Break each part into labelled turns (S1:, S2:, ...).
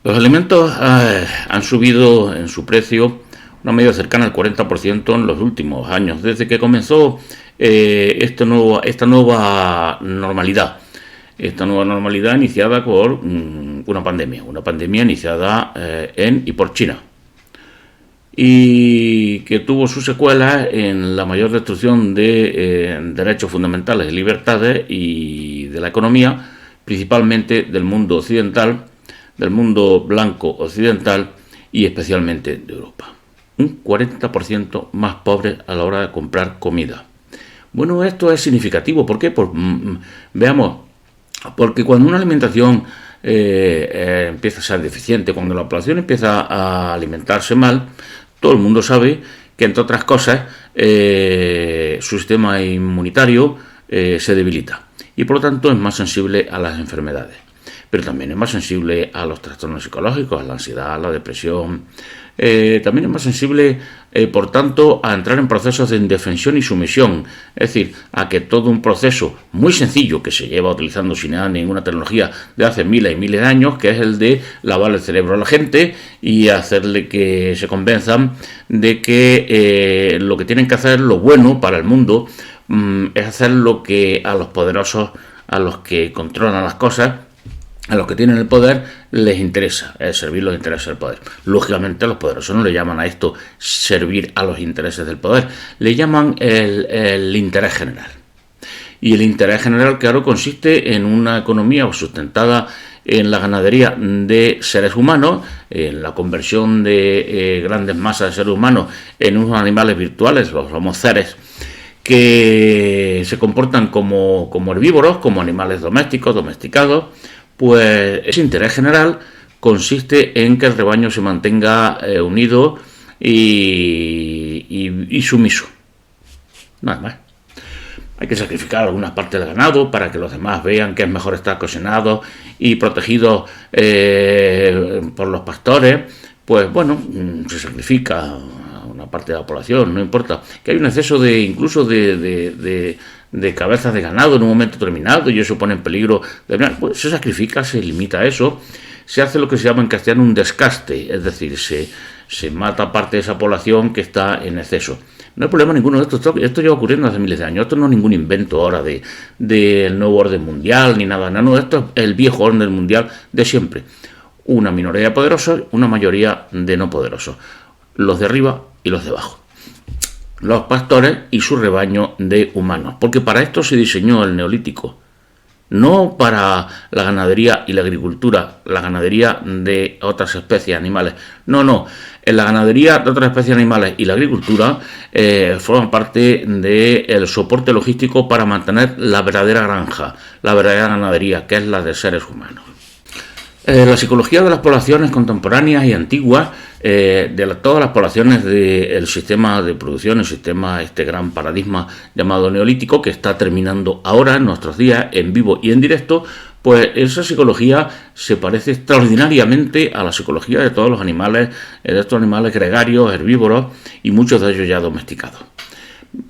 S1: Los alimentos han subido en su precio una media cercana al 40% en los últimos años, desde que comenzó esta nueva normalidad. Esta nueva normalidad iniciada por una pandemia iniciada en y por China, y que tuvo sus secuelas en la mayor destrucción de derechos fundamentales y libertades y de la economía, principalmente del mundo occidental, del mundo blanco occidental y especialmente de Europa. Un 40% más pobre a la hora de comprar comida. Bueno, esto es significativo. ¿Por qué? Pues veamos, porque cuando una alimentación empieza a ser deficiente, cuando la población empieza a alimentarse mal, todo el mundo sabe que, entre otras cosas, su sistema inmunitario se debilita y por lo tanto es más sensible a las enfermedades, pero también es más sensible a los trastornos psicológicos, a la ansiedad, a la depresión. También es más sensible, por tanto, a entrar en procesos de indefensión y sumisión, es decir, a que todo un proceso muy sencillo que se lleva utilizando sin ninguna tecnología de hace miles y miles de años, que es el de lavar el cerebro a la gente y hacerle que se convenzan de que lo que tienen que hacer, lo bueno para el mundo, es hacer lo que a los poderosos, a los que controlan las cosas, a los que tienen el poder, les interesa, servir los intereses del poder. Lógicamente los poderosos no le llaman a esto servir a los intereses del poder, le llaman el interés general. Y el interés general, claro, consiste en una economía sustentada en la ganadería de seres humanos, en la conversión de grandes masas de seres humanos en unos animales virtuales, los homoceres, que se comportan como herbívoros, como animales domésticos, domesticados. Pues ese interés general consiste en que el rebaño se mantenga unido y sumiso. Nada más. Hay que sacrificar algunas partes del ganado para que los demás vean que es mejor estar cocinado y protegido por los pastores. Pues bueno, se sacrifica una parte de la población, no importa. Que hay un exceso incluso de cabezas de ganado en un momento determinado y eso pone en peligro, pues se sacrifica, se limita a eso, se hace lo que se llama en castellano un descaste, es decir, se mata parte de esa población que está en exceso. No hay problema ninguno de esto lleva ocurriendo hace miles de años, esto no es ningún invento ahora del nuevo orden mundial ni nada, no, esto es el viejo orden mundial de siempre. Una minoría de poderosos, una mayoría de no poderosos, los de arriba y los de abajo, los pastores y su rebaño de humanos, porque para esto se diseñó el Neolítico, no para la ganadería y la agricultura, la ganadería de otras especies animales, no, en la ganadería de otras especies animales y la agricultura forman parte del soporte logístico para mantener la verdadera granja, la verdadera ganadería, que es la de seres humanos. La psicología de las poblaciones contemporáneas y antiguas, todas las poblaciones del sistema de producción, este gran paradigma llamado neolítico, que está terminando ahora en nuestros días, en vivo y en directo, pues esa psicología se parece extraordinariamente a la psicología de todos los animales, de estos animales gregarios, herbívoros y muchos de ellos ya domesticados.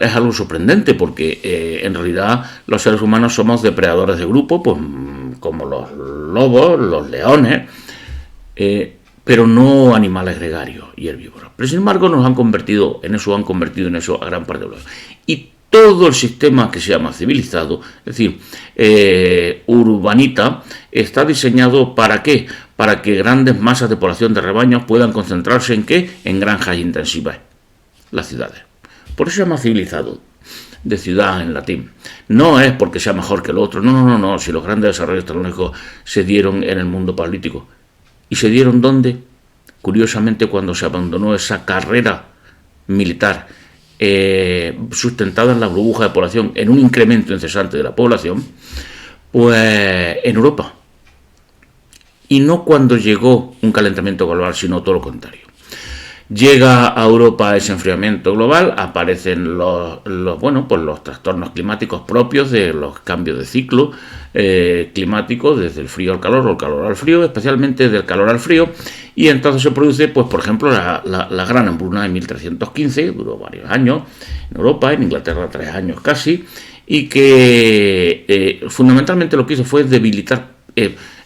S1: Es algo sorprendente porque en realidad los seres humanos somos depredadores de grupo, pues como los lobos, los leones, pero no animales gregarios y herbívoros. Pero sin embargo han convertido en eso a gran parte de los. Y todo el sistema que se llama civilizado, es decir, urbanita, está diseñado ¿para qué? Para que grandes masas de población de rebaños puedan concentrarse ¿en qué? En granjas intensivas, las ciudades. Por eso se llama civilizado, de ciudad en latín. No es porque sea mejor que el otro, no. Si los grandes desarrollos tecnológicos se dieron en el mundo paleolítico. ¿Y se dieron dónde? Curiosamente, cuando se abandonó esa carrera militar sustentada en la burbuja de población, en un incremento incesante de la población, pues en Europa. Y no cuando llegó un calentamiento global, sino todo lo contrario. Llega a Europa ese enfriamiento global, aparecen los trastornos climáticos propios de los cambios de ciclo climático, desde el frío al calor o el calor al frío, especialmente del calor al frío, y entonces se produce, pues por ejemplo, la gran hambruna de 1315, duró varios años en Europa, en Inglaterra 3 años casi, y que fundamentalmente lo que hizo fue debilitar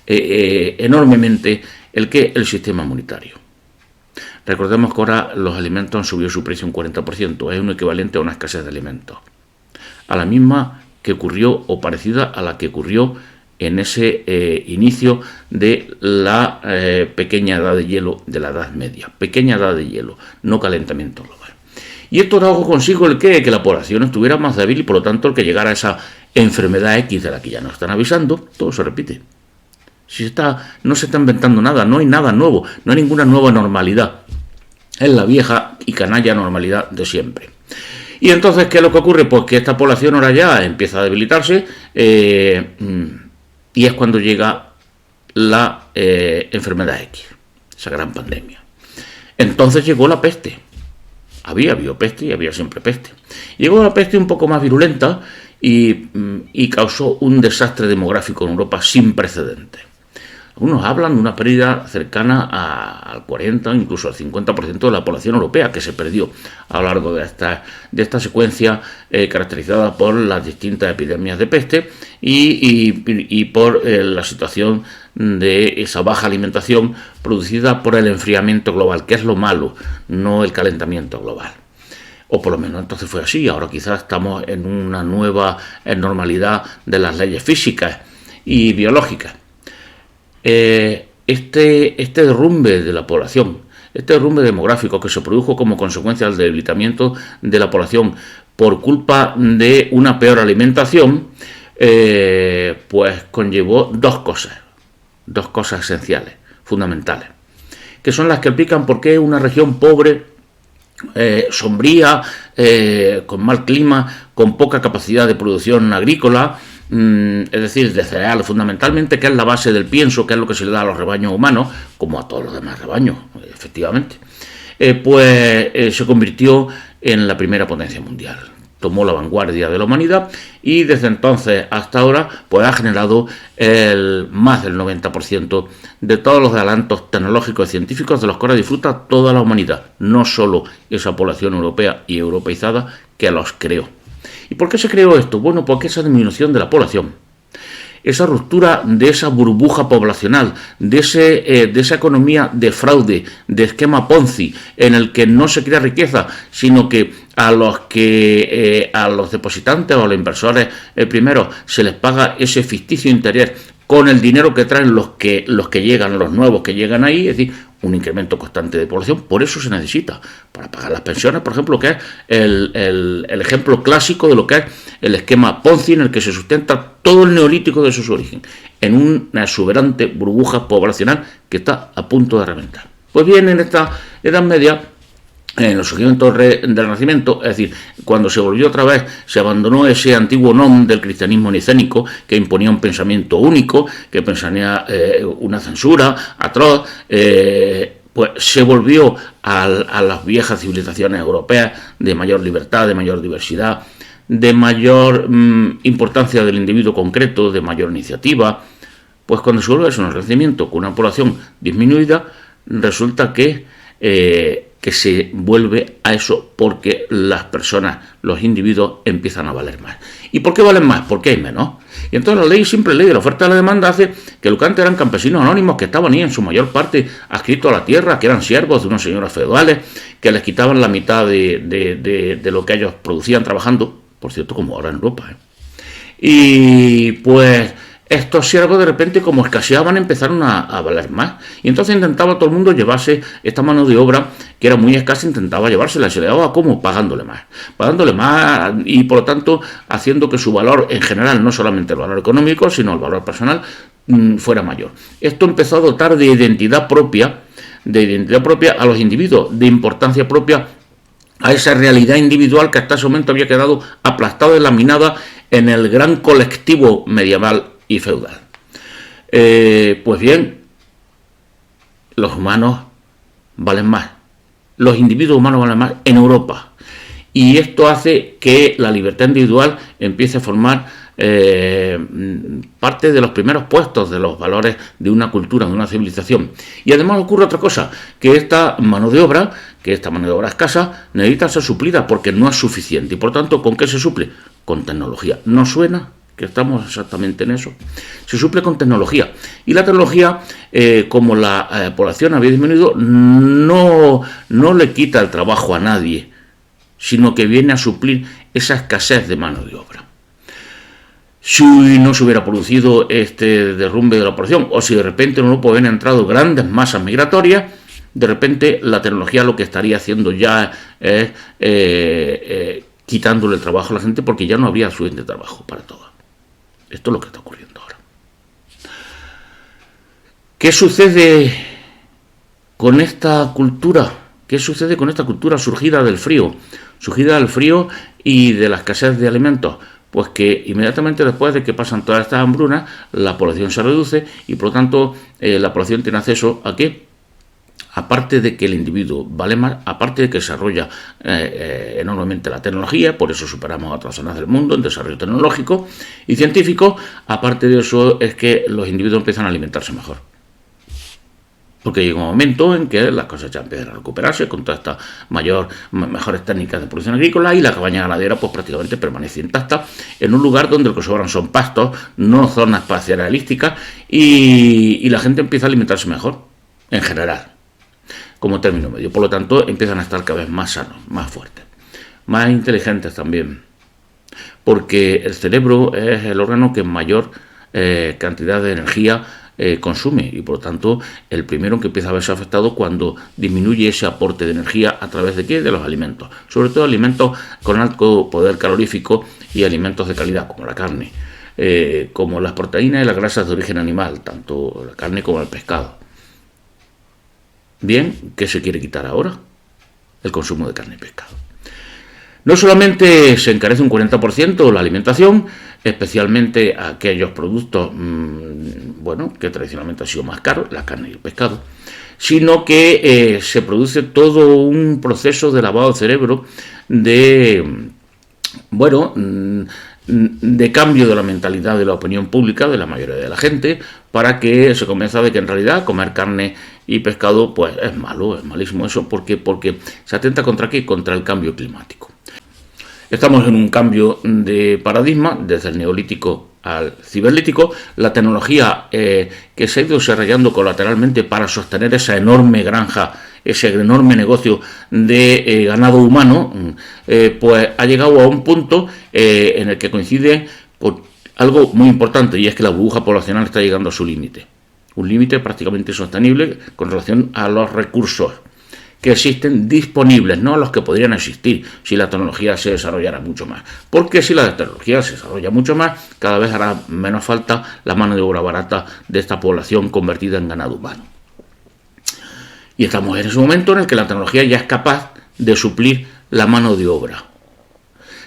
S1: enormemente ¿El qué? El sistema inmunitario. Recordemos que ahora los alimentos han subido su precio un 40%, es un equivalente a una escasez de alimentos. A la misma que ocurrió, o parecida a la que ocurrió en ese inicio de la pequeña edad de hielo de la Edad Media. Pequeña edad de hielo, no calentamiento global. Y esto trajo consigo el qué, que la población estuviera más débil y por lo tanto el que llegara a esa enfermedad X de la que ya nos están avisando, todo se repite. No se está inventando nada, no hay nada nuevo, no hay ninguna nueva normalidad. Es la vieja y canalla normalidad de siempre. Y entonces, ¿qué es lo que ocurre? Pues que esta población ahora ya empieza a debilitarse y es cuando llega la enfermedad X, esa gran pandemia. Entonces llegó la peste. Había peste y había siempre peste. Llegó la peste un poco más virulenta y causó un desastre demográfico en Europa sin precedentes. Algunos hablan de una pérdida cercana al 40, incluso al 50% de la población europea que se perdió a lo largo de esta secuencia caracterizada por las distintas epidemias de peste y por la situación de esa baja alimentación producida por el enfriamiento global, que es lo malo, no el calentamiento global. O por lo menos entonces fue así. Ahora quizás estamos en una nueva normalidad de las leyes físicas y biológicas. Este derrumbe de la población, este derrumbe demográfico que se produjo como consecuencia del debilitamiento de la población por culpa de una peor alimentación, pues conllevó dos cosas esenciales, fundamentales, que son las que explican por qué una región pobre, sombría, con mal clima, con poca capacidad de producción agrícola, es decir, de cereal fundamentalmente, que es la base del pienso, que es lo que se le da a los rebaños humanos, como a todos los demás rebaños, efectivamente, se convirtió en la primera potencia mundial. Tomó la vanguardia de la humanidad y desde entonces hasta ahora pues ha generado más del 90% de todos los adelantos tecnológicos y científicos de los que ahora disfruta toda la humanidad, no solo esa población europea y europeizada que los creó. ¿Y por qué se creó esto? Bueno, porque esa disminución de la población, esa ruptura de esa burbuja poblacional, de esa economía de fraude, de esquema Ponzi, en el que no se crea riqueza, sino que a los depositantes o a los inversores primero se les paga ese ficticio interés con el dinero que traen los que llegan, los nuevos que llegan ahí, es decir, un incremento constante de población. Por eso se necesita, para pagar las pensiones, por ejemplo, que es el ejemplo clásico de lo que es el esquema Ponzi, en el que se sustenta todo el neolítico de su origen, en una exuberante burbuja poblacional que está a punto de reventar. Pues bien, en esta Edad Media, en los surgimientos del Renacimiento, es decir, cuando se volvió otra vez, se abandonó ese antiguo nom del cristianismo nicénico que imponía un pensamiento único, que imponía una censura atroz, pues se volvió a las viejas civilizaciones europeas de mayor libertad, de mayor diversidad, de mayor importancia del individuo concreto, de mayor iniciativa. Pues cuando se vuelve a eso en el Renacimiento con una población disminuida, resulta que se vuelve a eso porque las personas, los individuos empiezan a valer más. ¿Y por qué valen más? Porque hay menos. Y entonces la ley, simple ley de la oferta y la demanda, hace que lo que antes eran campesinos anónimos que estaban ahí en su mayor parte adscritos a la tierra, que eran siervos de unos señores feudales, que les quitaban la mitad de lo que ellos producían trabajando, por cierto, como ahora en Europa. Y pues estos siervos de repente, como escaseaban, empezaron a valer más. Y entonces intentaba todo el mundo llevarse esta mano de obra, que era muy escasa, intentaba llevársela. Se le daba como pagándole más y por lo tanto haciendo que su valor en general, no solamente el valor económico, sino el valor personal, fuera mayor. Esto empezó a dotar de identidad propia a los individuos, de importancia propia a esa realidad individual que hasta ese momento había quedado aplastada y laminada en el gran colectivo medieval y feudal. Pues bien, los humanos valen más, los individuos humanos valen más en Europa, y esto hace que la libertad individual empiece a formar parte de los primeros puestos de los valores de una cultura, de una civilización. Y además ocurre otra cosa, que esta mano de obra escasa necesita ser suplida porque no es suficiente, y por tanto, ¿con qué se suple? Con tecnología. ¿No suena? que estamos exactamente en eso, se suple con tecnología. Y la tecnología, como la población había disminuido, no le quita el trabajo a nadie, sino que viene a suplir esa escasez de mano de obra. Si no se hubiera producido este derrumbe de la población, o si de repente en Europa hubieran entrado grandes masas migratorias, de repente la tecnología lo que estaría haciendo ya es quitándole el trabajo a la gente, porque ya no habría suficiente trabajo para todo. Esto es lo que está ocurriendo ahora. ¿Qué sucede con esta cultura? ¿Qué sucede con esta cultura surgida del frío? Surgida del frío y de la escasez de alimentos. Pues que inmediatamente después de que pasan todas estas hambrunas, la población se reduce y por lo tanto la población tiene acceso a ¿qué? Aparte de que el individuo vale más, aparte de que desarrolla enormemente la tecnología, por eso superamos a otras zonas del mundo en desarrollo tecnológico y científico, aparte de eso es que los individuos empiezan a alimentarse mejor. Porque llega un momento en que las cosas ya empiezan a recuperarse con todas estas mejores técnicas de producción agrícola, y la cabaña ganadera pues prácticamente permanece intacta en un lugar donde lo que sobran son pastos, no zonas pastoralísticas, y la gente empieza a alimentarse mejor, en general, como término medio. Por lo tanto, empiezan a estar cada vez más sanos, más fuertes, más inteligentes también, porque el cerebro es el órgano que mayor cantidad de energía consume, y por lo tanto el primero que empieza a verse afectado cuando disminuye ese aporte de energía. ¿A través de qué? De los alimentos, sobre todo alimentos con alto poder calorífico y alimentos de calidad como la carne, como las proteínas y las grasas de origen animal, tanto la carne como el pescado. Bien, ¿qué se quiere quitar ahora? El consumo de carne y pescado. No solamente se encarece un 40% la alimentación, especialmente aquellos productos que tradicionalmente han sido más caros, la carne y el pescado, sino que se produce todo un proceso de lavado del cerebro, de cambio de la mentalidad de la opinión pública de la mayoría de la gente, para que se convenza de que en realidad comer carne y pescado pues es malo, es malísimo eso, porque se atenta contra ¿qué? Contra el cambio climático. Estamos en un cambio de paradigma desde el neolítico al ciberlítico. La tecnología que se ha ido desarrollando colateralmente para sostener esa enorme granja, ese enorme negocio de ganado humano, pues ha llegado a un punto en el que coincide por algo muy importante, y es que la burbuja poblacional está llegando a su límite. Un límite prácticamente insostenible con relación a los recursos que existen disponibles, no a los que podrían existir si la tecnología se desarrollara mucho más. Porque si la tecnología se desarrolla mucho más, cada vez hará menos falta la mano de obra barata de esta población convertida en ganado humano. Y estamos en ese momento en el que la tecnología ya es capaz de suplir la mano de obra.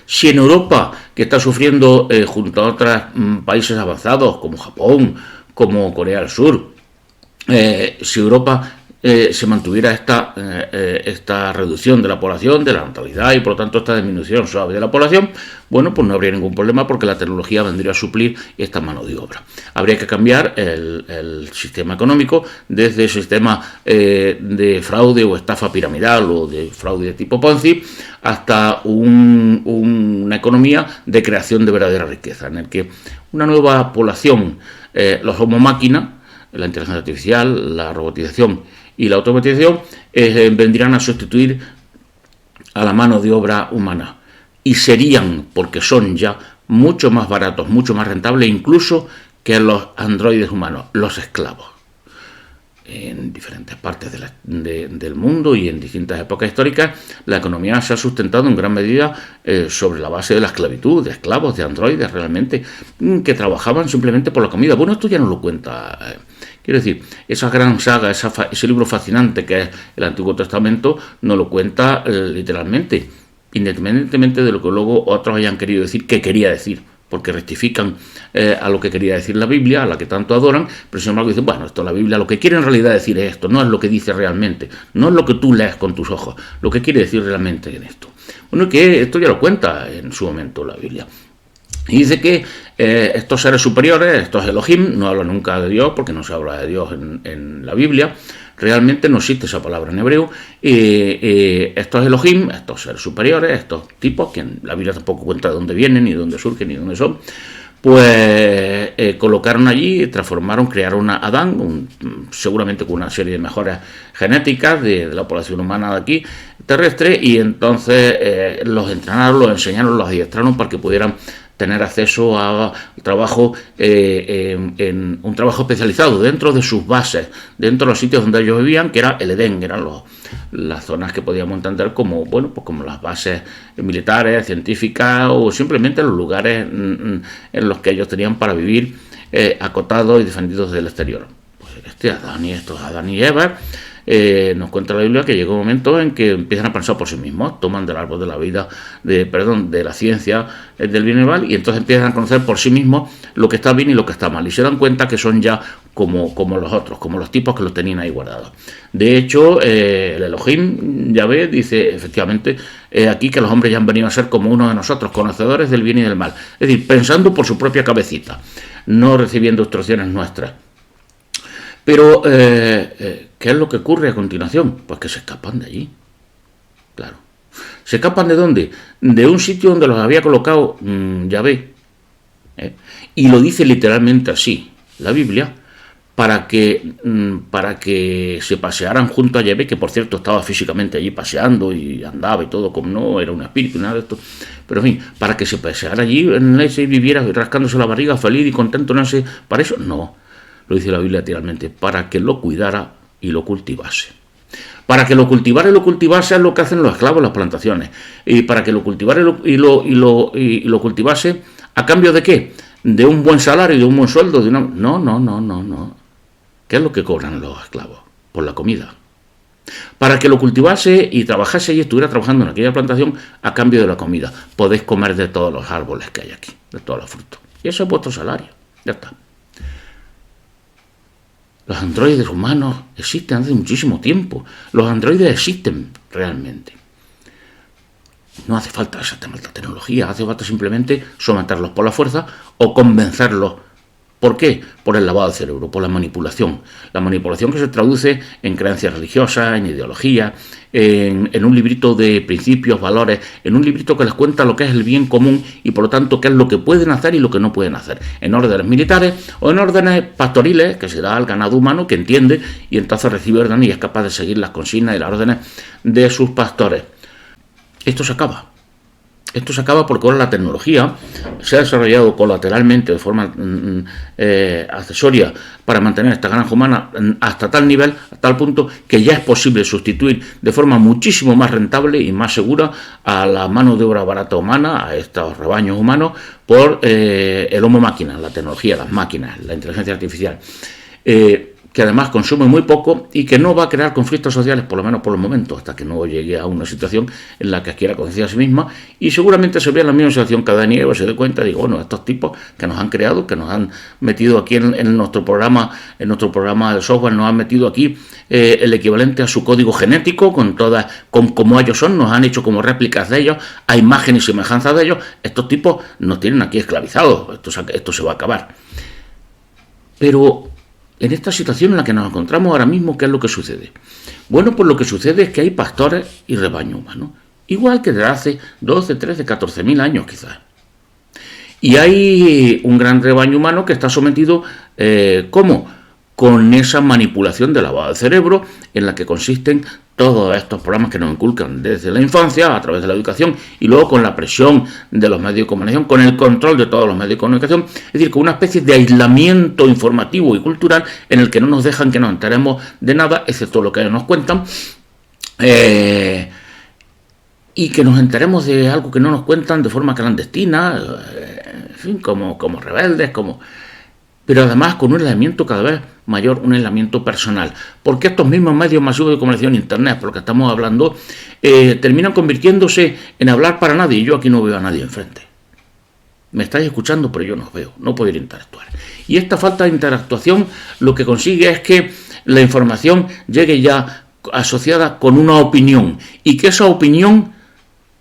S1: Si en Europa, que está sufriendo junto a otros países avanzados como Japón, como Corea del Sur, si Europa se mantuviera esta reducción de la población, de la natalidad, y por lo tanto esta disminución suave de la población, bueno, pues no habría ningún problema, porque la tecnología vendría a suplir esta mano de obra. Habría que cambiar el sistema económico desde el sistema de fraude o estafa piramidal o de fraude de tipo Ponzi hasta una economía de creación de verdadera riqueza, en el que una nueva población, los homo máquina, la inteligencia artificial, la robotización y la automatización vendrían a sustituir a la mano de obra humana, y serían, porque son ya, mucho más baratos, mucho más rentables incluso que los androides humanos, los esclavos. En diferentes partes del mundo y en distintas épocas históricas, la economía se ha sustentado en gran medida sobre la base de la esclavitud, de esclavos, de androides realmente, que trabajaban simplemente por la comida. Bueno, esto ya no lo cuenta. Quiero decir, esa gran saga, ese libro fascinante que es el Antiguo Testamento, no lo cuenta literalmente, independientemente de lo que luego otros hayan querido decir que quería decir, porque rectifican a lo que quería decir la Biblia, a la que tanto adoran, pero sin embargo dicen, bueno, esto la Biblia lo que quiere en realidad decir es esto, no es lo que dice realmente, no es lo que tú lees con tus ojos, lo que quiere decir realmente en esto. Bueno, que esto ya lo cuenta en su momento la Biblia. Y dice que estos seres superiores, estos Elohim, no habla nunca de Dios, porque no se habla de Dios en la Biblia, realmente no existe esa palabra en hebreo. Estos Elohim, estos seres superiores, estos tipos, que en la Biblia tampoco cuenta de dónde vienen, ni de dónde surgen, ni de dónde son, pues colocaron allí, transformaron, crearon a Adán, seguramente con una serie de mejoras genéticas de la población humana de aquí, terrestre, y entonces los entrenaron, los enseñaron, los adiestraron para que pudieran tener acceso a trabajo, en un trabajo especializado dentro de sus bases, dentro de los sitios donde ellos vivían, que era el Edén, eran las zonas que podíamos entender como, bueno, pues como las bases militares, científicas, o simplemente los lugares en los que ellos tenían para vivir, acotados y defendidos del exterior. Pues Adán y Eva, nos cuenta la Biblia que llega un momento en que empiezan a pensar por sí mismos, toman del árbol de la vida, de la ciencia, del bien y el mal, y entonces empiezan a conocer por sí mismos lo que está bien y lo que está mal, y se dan cuenta que son ya como los otros, como los tipos que los tenían ahí guardados. De hecho, el Elohim, Yahvé, dice efectivamente aquí que los hombres ya han venido a ser como uno de nosotros, conocedores del bien y del mal, es decir, pensando por su propia cabecita, no recibiendo instrucciones nuestras. Pero, ¿qué es lo que ocurre a continuación? Pues que se escapan de allí. Claro. ¿Se escapan de dónde? De un sitio donde los había colocado Yahvé. Y lo dice literalmente así, la Biblia, para que se pasearan junto a Yahvé, que por cierto estaba físicamente allí paseando y andaba y todo, como no era un espíritu, nada de esto. Pero en fin, para que se paseara allí en ese y viviera rascándose la barriga, feliz y contento en ese. ¿Para eso? No. Lo dice la Biblia literalmente, para que lo cuidara y lo cultivase. Para que lo cultivara y lo cultivase es lo que hacen los esclavos en las plantaciones. Y para que lo cultivara y lo cultivase, ¿a cambio de qué? De un buen salario, de un buen sueldo. No. ¿Qué es lo que cobran los esclavos? Por la comida. Para que lo cultivase y trabajase y estuviera trabajando en aquella plantación a cambio de la comida. Podéis comer de todos los árboles que hay aquí, de todos los frutos. Y eso es vuestro salario. Ya está. Los androides humanos existen hace muchísimo tiempo. Los androides existen realmente. No hace falta esa tecnología, hace falta simplemente someterlos por la fuerza o convencerlos. ¿Por qué? Por el lavado del cerebro, por la manipulación. La manipulación que se traduce en creencias religiosas, en ideología, en un librito de principios, valores, en un librito que les cuenta lo que es el bien común y por lo tanto qué es lo que pueden hacer y lo que no pueden hacer. En órdenes militares o en órdenes pastoriles que se da al ganado humano que entiende y entonces recibe órdenes y es capaz de seguir las consignas y las órdenes de sus pastores. Esto se acaba. Esto se acaba porque ahora la tecnología se ha desarrollado colateralmente de forma accesoria para mantener esta granja humana hasta tal nivel, a tal punto que ya es posible sustituir de forma muchísimo más rentable y más segura a la mano de obra barata humana, a estos rebaños humanos, por el homo máquina, la tecnología, las máquinas, la inteligencia artificial. Que además consume muy poco y que no va a crear conflictos sociales, por lo menos por el momento, hasta que no llegue a una situación en la que adquiera conciencia a sí misma, y seguramente se vea en la misma situación que Adán y Eva, se dé cuenta, digo, bueno, estos tipos que nos han creado, que nos han metido aquí en nuestro programa de software, nos han metido aquí el equivalente a su código genético, con como ellos son, nos han hecho como réplicas de ellos, a imagen y semejanza de ellos, estos tipos nos tienen aquí esclavizados, esto se va a acabar. Pero en esta situación en la que nos encontramos ahora mismo, ¿qué es lo que sucede? Bueno, pues lo que sucede es que hay pastores y rebaño humano, igual que desde hace 12, 13, 14.000 años quizás. Y hay un gran rebaño humano que está sometido, ¿cómo? Con esa manipulación de lavado de cerebro en la que consisten todos estos programas que nos inculcan desde la infancia a través de la educación y luego con la presión de los medios de comunicación, con el control de todos los medios de comunicación, es decir, con una especie de aislamiento informativo y cultural en el que no nos dejan que nos enteremos de nada, excepto lo que ellos nos cuentan, y que nos enteremos de algo que no nos cuentan de forma clandestina, en fin, como rebeldes, pero además con un aislamiento cada vez mayor, un aislamiento personal, porque estos mismos medios masivos de comunicación, internet, por lo que estamos hablando, terminan convirtiéndose en hablar para nadie, y yo aquí no veo a nadie enfrente. Me estáis escuchando, pero yo no os veo, no puedo ir a interactuar. Y esta falta de interactuación lo que consigue es que la información llegue ya asociada con una opinión, y que esa opinión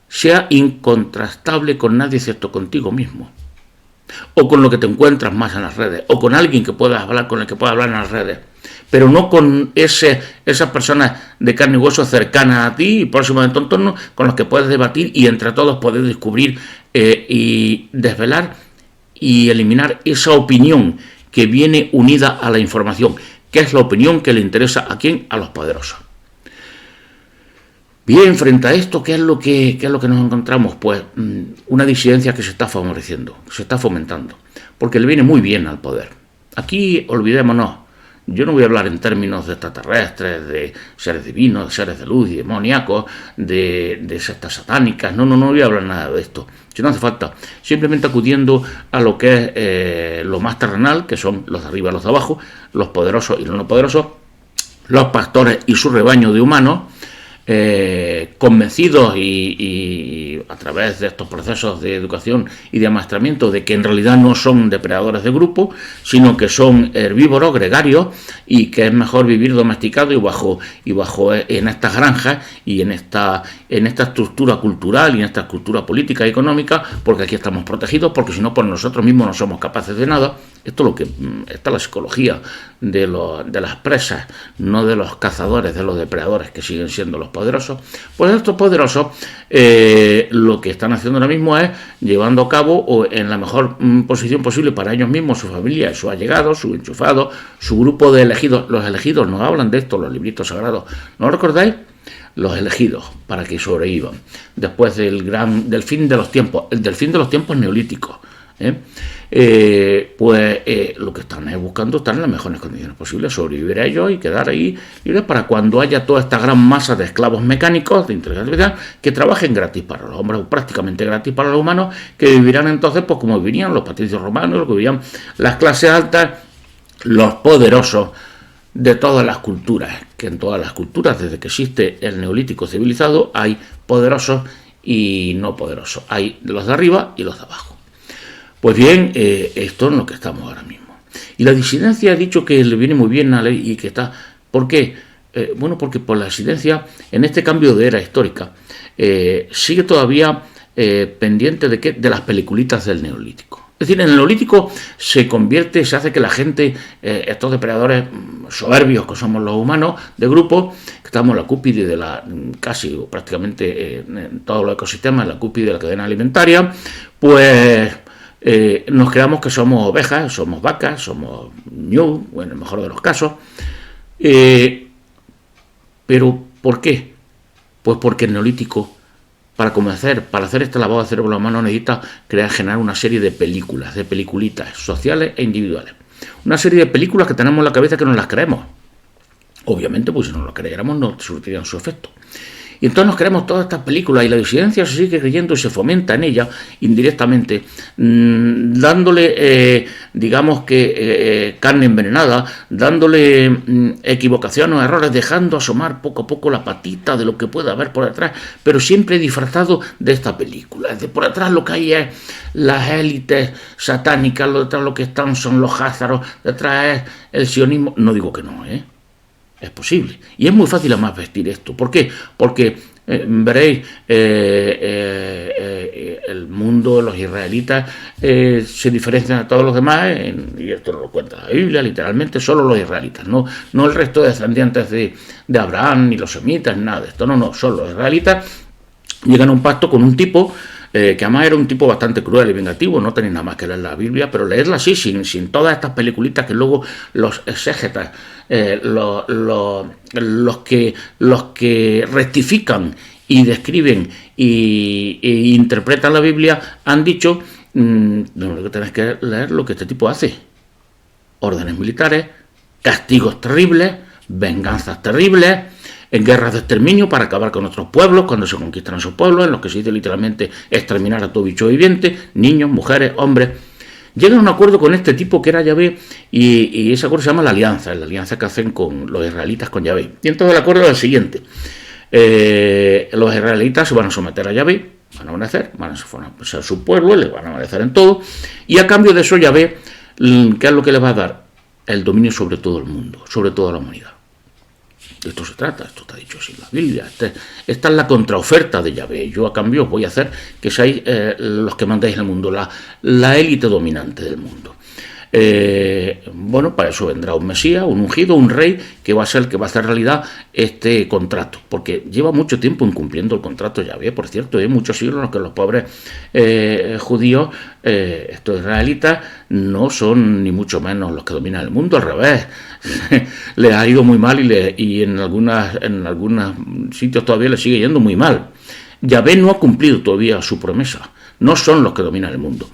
S1: sea incontrastable con nadie excepto contigo mismo, o con lo que te encuentras más en las redes, o con alguien que puedas hablar, con el que puedas hablar en las redes, pero no con esas personas de carne y hueso cercanas a ti y próximas de tu entorno, con los que puedes debatir y entre todos poder descubrir y desvelar y eliminar esa opinión que viene unida a la información, que es la opinión que le interesa a quién, a los poderosos. Bien, frente a esto, ¿qué es lo que nos encontramos? Pues una disidencia que se está favoreciendo, se está fomentando, porque le viene muy bien al poder. Aquí, olvidémonos, yo no voy a hablar en términos de extraterrestres, de seres divinos, de seres de luz y demoníacos, de sectas satánicas, no voy a hablar nada de esto. Si no hace falta, simplemente acudiendo a lo que es lo más terrenal, que son los de arriba y los de abajo, los poderosos y los no poderosos, los pastores y su rebaño de humanos, convencidos y a través de estos procesos de educación y de amaestramiento de que en realidad no son depredadores de grupo, sino que son herbívoros, gregarios, y que es mejor vivir domesticado y bajo en estas granjas y en esta estructura cultural y en esta estructura política y económica, porque aquí estamos protegidos, porque si no, por nosotros mismos no somos capaces de nada. Esto es lo que está la psicología de las presas, no de los cazadores, de los depredadores que siguen siendo los poderosos. Pues estos poderosos lo que están haciendo ahora mismo es llevando a cabo o en la mejor posición posible para ellos mismos, su familia, sus allegados, sus enchufados, su grupo de elegidos. Los elegidos nos hablan de esto, los libritos sagrados. ¿No lo recordáis? Los elegidos para que sobrevivan después del fin de los tiempos, del fin de los tiempos neolíticos. Lo que están es buscando estar en las mejores condiciones posibles, sobrevivir a ellos y quedar ahí libres para cuando haya toda esta gran masa de esclavos mecánicos de inteligencia artificial que trabajen gratis para los hombres, o prácticamente gratis para los humanos, que vivirán entonces pues como vivían los patricios romanos, lo que vivían las clases altas, los poderosos de todas las culturas, que en todas las culturas, desde que existe el neolítico civilizado, hay poderosos y no poderosos, hay los de arriba y los de abajo. Pues bien, esto es lo que estamos ahora mismo. Y la disidencia ha dicho que le viene muy bien a la ley y que está... ¿Por qué? Porque por la disidencia, en este cambio de era histórica, sigue todavía pendiente de las peliculitas del neolítico. Es decir, en el neolítico se hace que la gente, estos depredadores soberbios que somos los humanos, de grupo, que estamos en la cúspide de casi o prácticamente en todos los ecosistemas, en la cúspide de la cadena alimentaria, pues... nos creamos que somos ovejas, somos vacas, somos ñu, en el mejor de los casos. Pero, ¿por qué? Pues porque el neolítico, para hacer este lavado de cerebro humano, necesita generar una serie de películas, de peliculitas sociales e individuales. Una serie de películas que tenemos en la cabeza que nos las creemos. Obviamente, pues si no las creyéramos, no surtirían su efecto. Y entonces nos creemos todas estas películas y la disidencia se sigue creyendo y se fomenta en ella indirectamente, dándole, carne envenenada, dándole equivocaciones o errores, dejando asomar poco a poco la patita de lo que pueda haber por detrás, pero siempre disfrazado de esta película. Es decir, por detrás lo que hay es las élites satánicas, detrás lo que están son los házaros, detrás es el sionismo. No digo que no, es posible. Y es muy fácil además vestir esto. ¿Por qué? Porque veréis, el mundo, los israelitas, se diferencian a todos los demás, y esto lo cuenta la Biblia, literalmente, solo los israelitas, no el resto de descendientes de Abraham, ni los semitas, nada de esto, no, solo los israelitas llegan a un pacto con un tipo que además era un tipo bastante cruel y vengativo. No tenéis nada más que leer la Biblia, pero leerla así, sin todas estas peliculitas que luego los exégetas, los que rectifican y describen e interpretan la Biblia han dicho, lo que tenéis que leer lo que este tipo hace: órdenes militares, castigos terribles, venganzas terribles, en guerras de exterminio para acabar con otros pueblos cuando se conquistan esos pueblos, en los que se dice literalmente exterminar a todo bicho viviente, niños, mujeres, hombres. Llegan a un acuerdo con este tipo que era Yahvé, y ese acuerdo se llama la alianza que hacen con los israelitas con Yahvé. Y entonces el acuerdo es el siguiente: los israelitas se van a someter a Yahvé, van a obedecer, van a ser su pueblo, les van a obedecer en todo, y a cambio de eso Yahvé, ¿qué es lo que les va a dar? El dominio sobre todo el mundo, sobre toda la humanidad. De esto se trata, esto está dicho así en la Biblia. Esta es la contraoferta de Yahvé. Yo a cambio os voy a hacer que seáis los que mandéis en el mundo, la élite dominante del mundo. Bueno, para eso vendrá un Mesías, un ungido, un rey, que va a ser el que va a hacer realidad este contrato, porque lleva mucho tiempo incumpliendo el contrato Yahvé, por cierto, hay muchos siglos en los que los pobres judíos, estos israelitas, no son ni mucho menos los que dominan el mundo, al revés, les ha ido muy mal y en algunos sitios todavía les sigue yendo muy mal. Yahvé no ha cumplido todavía su promesa, no son los que dominan el mundo.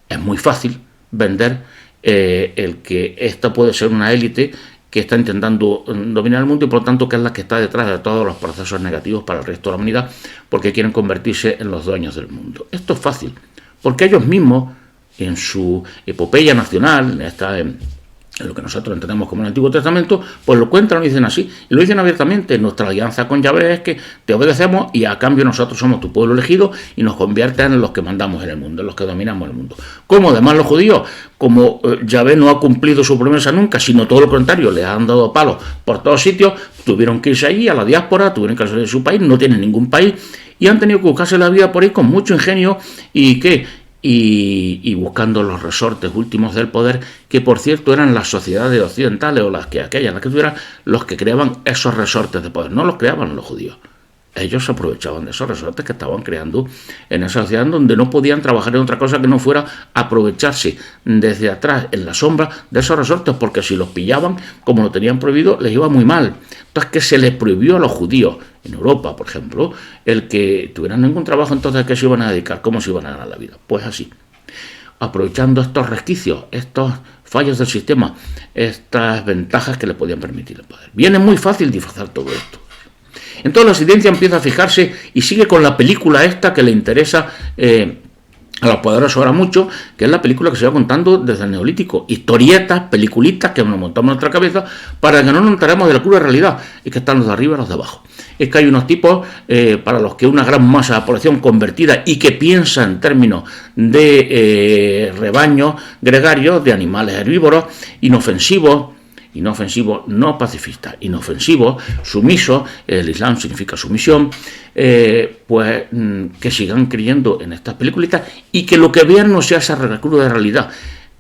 S1: Es muy fácil vender el que esta puede ser una élite que está intentando dominar el mundo y por lo tanto que es la que está detrás de todos los procesos negativos para el resto de la humanidad, porque quieren convertirse en los dueños del mundo. Esto es fácil, porque ellos mismos en su epopeya nacional, en lo que nosotros entendemos como el Antiguo Testamento, pues lo cuentan y dicen así, y lo dicen abiertamente: nuestra alianza con Yahvé es que te obedecemos y a cambio nosotros somos tu pueblo elegido y nos convierten en los que mandamos en el mundo, en los que dominamos el mundo. Como además los judíos, como Yahvé no ha cumplido su promesa nunca, sino todo lo contrario, les han dado palos por todos sitios, tuvieron que irse allí a la diáspora, tuvieron que salir de su país, no tienen ningún país, y han tenido que buscarse la vida por ahí con mucho ingenio y buscando los resortes últimos del poder, que por cierto eran las sociedades occidentales o aquellas en las que tuvieran los que creaban esos resortes de poder, no los creaban los judíos. Ellos se aprovechaban de esos resortes que estaban creando en esa sociedad donde no podían trabajar en otra cosa que no fuera aprovecharse desde atrás, en la sombra de esos resortes, porque si los pillaban, como lo tenían prohibido, les iba muy mal. Entonces, que se les prohibió a los judíos, en Europa, por ejemplo, el que tuvieran ningún trabajo. Entonces, ¿a qué se iban a dedicar? ¿Cómo se iban a ganar la vida? Pues así, aprovechando estos resquicios, estos fallos del sistema, estas ventajas que le podían permitir el poder. Viene muy fácil disfrazar todo esto. Entonces la Occidente empieza a fijarse y sigue con la película esta que le interesa a los poderosos ahora mucho, que es la película que se va contando desde el Neolítico. Historietas, peliculitas que nos montamos en nuestra cabeza para que no nos enteremos de la cruda realidad. Es que están los de arriba y los de abajo. Es que hay unos tipos para los que una gran masa de población convertida y que piensa en términos de rebaños gregarios, de animales herbívoros, inofensivos, no pacifistas, inofensivos, sumisos, el Islam significa sumisión, pues que sigan creyendo en estas peliculitas y que lo que vean no sea esa cruda realidad,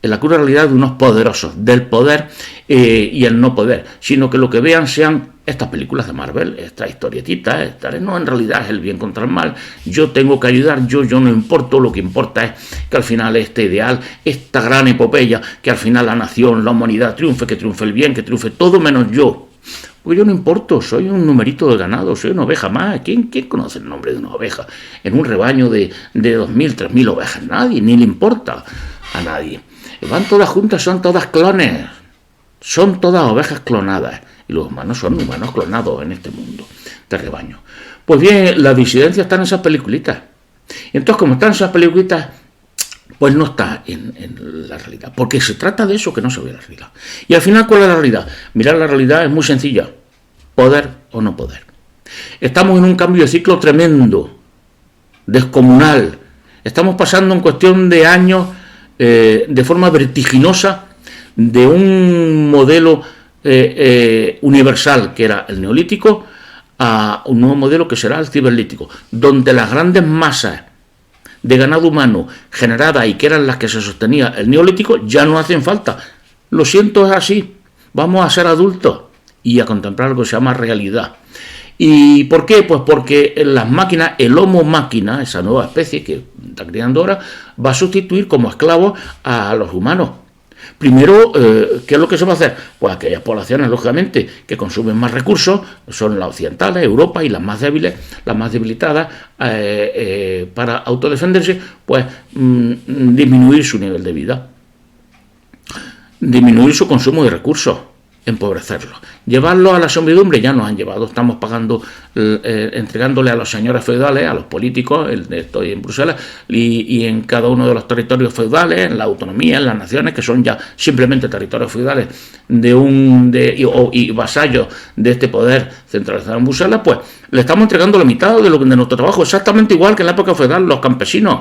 S1: la cruda realidad de unos poderosos, del poder y el no poder, sino que lo que vean sean estas películas de Marvel, estas historietitas, no, en realidad es el bien contra el mal, yo tengo que ayudar, yo no importo, lo que importa es que al final este ideal, esta gran epopeya, que al final la nación, la humanidad triunfe, que triunfe el bien, que triunfe todo menos yo. Porque yo no importo, soy un numerito de ganado, soy una oveja más. ¿Quién conoce el nombre de una oveja? En un rebaño de 2.000, 3.000 ovejas, nadie, ni le importa a nadie. Van todas juntas, son todas clones, son todas ovejas clonadas. Y los humanos son humanos clonados en este mundo de rebaño. Pues bien, la disidencia está en esas peliculitas. Y entonces, como están esas peliculitas, pues no está en la realidad. Porque se trata de eso, que no se ve la realidad. Y al final, ¿cuál es la realidad? Mirar la realidad es muy sencilla. Poder o no poder. Estamos en un cambio de ciclo tremendo, descomunal. Estamos pasando en cuestión de años, de forma vertiginosa, de un modelo universal que era el neolítico a un nuevo modelo que será el ciberlítico, donde las grandes masas de ganado humano generadas y que eran las que se sostenía el neolítico ya no hacen falta. Lo siento, es así. Vamos a ser adultos y a contemplar algo que se llama realidad. ¿Y por qué? Pues porque las máquinas, el Homo máquina, esa nueva especie que está creando ahora, va a sustituir como esclavos a los humanos. Primero, ¿qué es lo que se va a hacer? Pues aquellas poblaciones, lógicamente, que consumen más recursos, son las occidentales, Europa, y las más débiles, las más debilitadas, para autodefenderse, pues disminuir su nivel de vida, disminuir su consumo de recursos, empobrecerlos, llevarlos a la servidumbre. Ya nos han llevado, estamos pagando, entregándole a los señores feudales, a los políticos, estoy en Bruselas, y en cada uno de los territorios feudales, en la autonomía, en las naciones, que son ya simplemente territorios feudales y vasallos de este poder centralizado en Bruselas, pues le estamos entregando la mitad de nuestro trabajo, exactamente igual que en la época feudal los campesinos,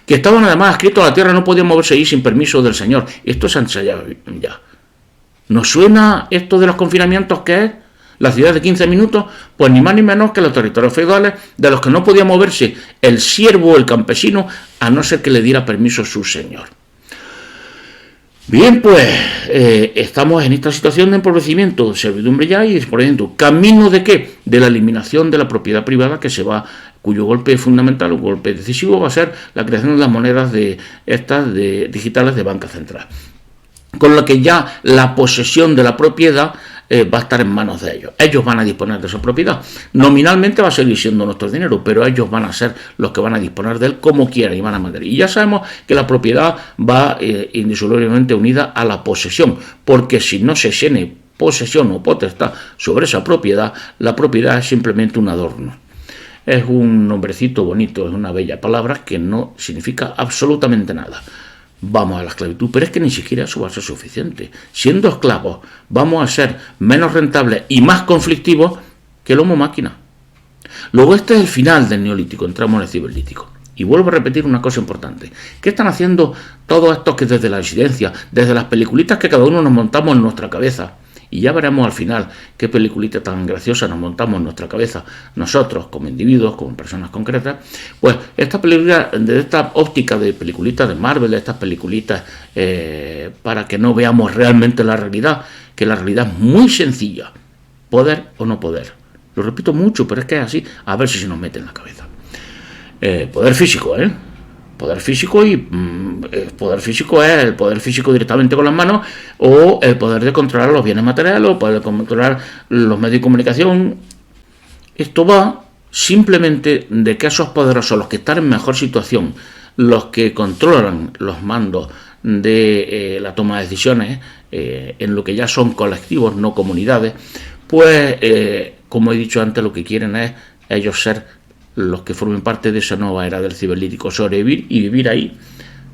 S1: que estaban además adscritos a la tierra, no podían moverse ahí sin permiso del señor. Esto se ha ensayado ya. ¿Nos suena esto de los confinamientos que es? La ciudad de 15 minutos, pues ni más ni menos que los territorios feudales, de los que no podía moverse el siervo o el campesino, a no ser que le diera permiso su señor. Bien, pues estamos en esta situación de empobrecimiento, servidumbre ya y despoblamiento. ¿Camino de qué? De la eliminación de la propiedad privada cuyo golpe fundamental, un golpe decisivo, va a ser la creación de las monedas digitales de banca central. Con lo que ya la posesión de la propiedad va a estar en manos de ellos. Ellos van a disponer de esa propiedad. Nominalmente va a seguir siendo nuestro dinero, pero ellos van a ser los que van a disponer de él como quieran y van a mantener. Y ya sabemos que la propiedad va indisolublemente unida a la posesión, porque si no se tiene posesión o potestad sobre esa propiedad, la propiedad es simplemente un adorno. Es un nombrecito bonito, es una bella palabra que no significa absolutamente nada. Vamos a la esclavitud, pero es que ni siquiera eso va a ser suficiente. Siendo esclavos, vamos a ser menos rentables y más conflictivos que el homo máquina. Luego este es el final del neolítico, entramos en el ciberlítico. Y vuelvo a repetir una cosa importante. ¿Qué están haciendo todos estos que desde la disidencia, desde las peliculitas que cada uno nos montamos en nuestra cabeza? Y ya veremos al final qué peliculita tan graciosa nos montamos en nuestra cabeza nosotros, como individuos, como personas concretas. Pues esta película, de esta óptica de peliculitas de Marvel, de estas peliculitas para que no veamos realmente la realidad, que la realidad es muy sencilla. Poder o no poder. Lo repito mucho, pero es que es así. A ver si se nos mete en la cabeza. Poder físico, Poder físico y poder físico es el poder físico directamente con las manos o el poder de controlar los bienes materiales o poder de controlar los medios de comunicación. Esto va simplemente de que esos poderosos, los que están en mejor situación, los que controlan los mandos de la toma de decisiones en lo que ya son colectivos, no comunidades, pues como he dicho antes, lo que quieren es ellos ser los que formen parte de esa nueva era del ciberlítico, sobrevivir y vivir ahí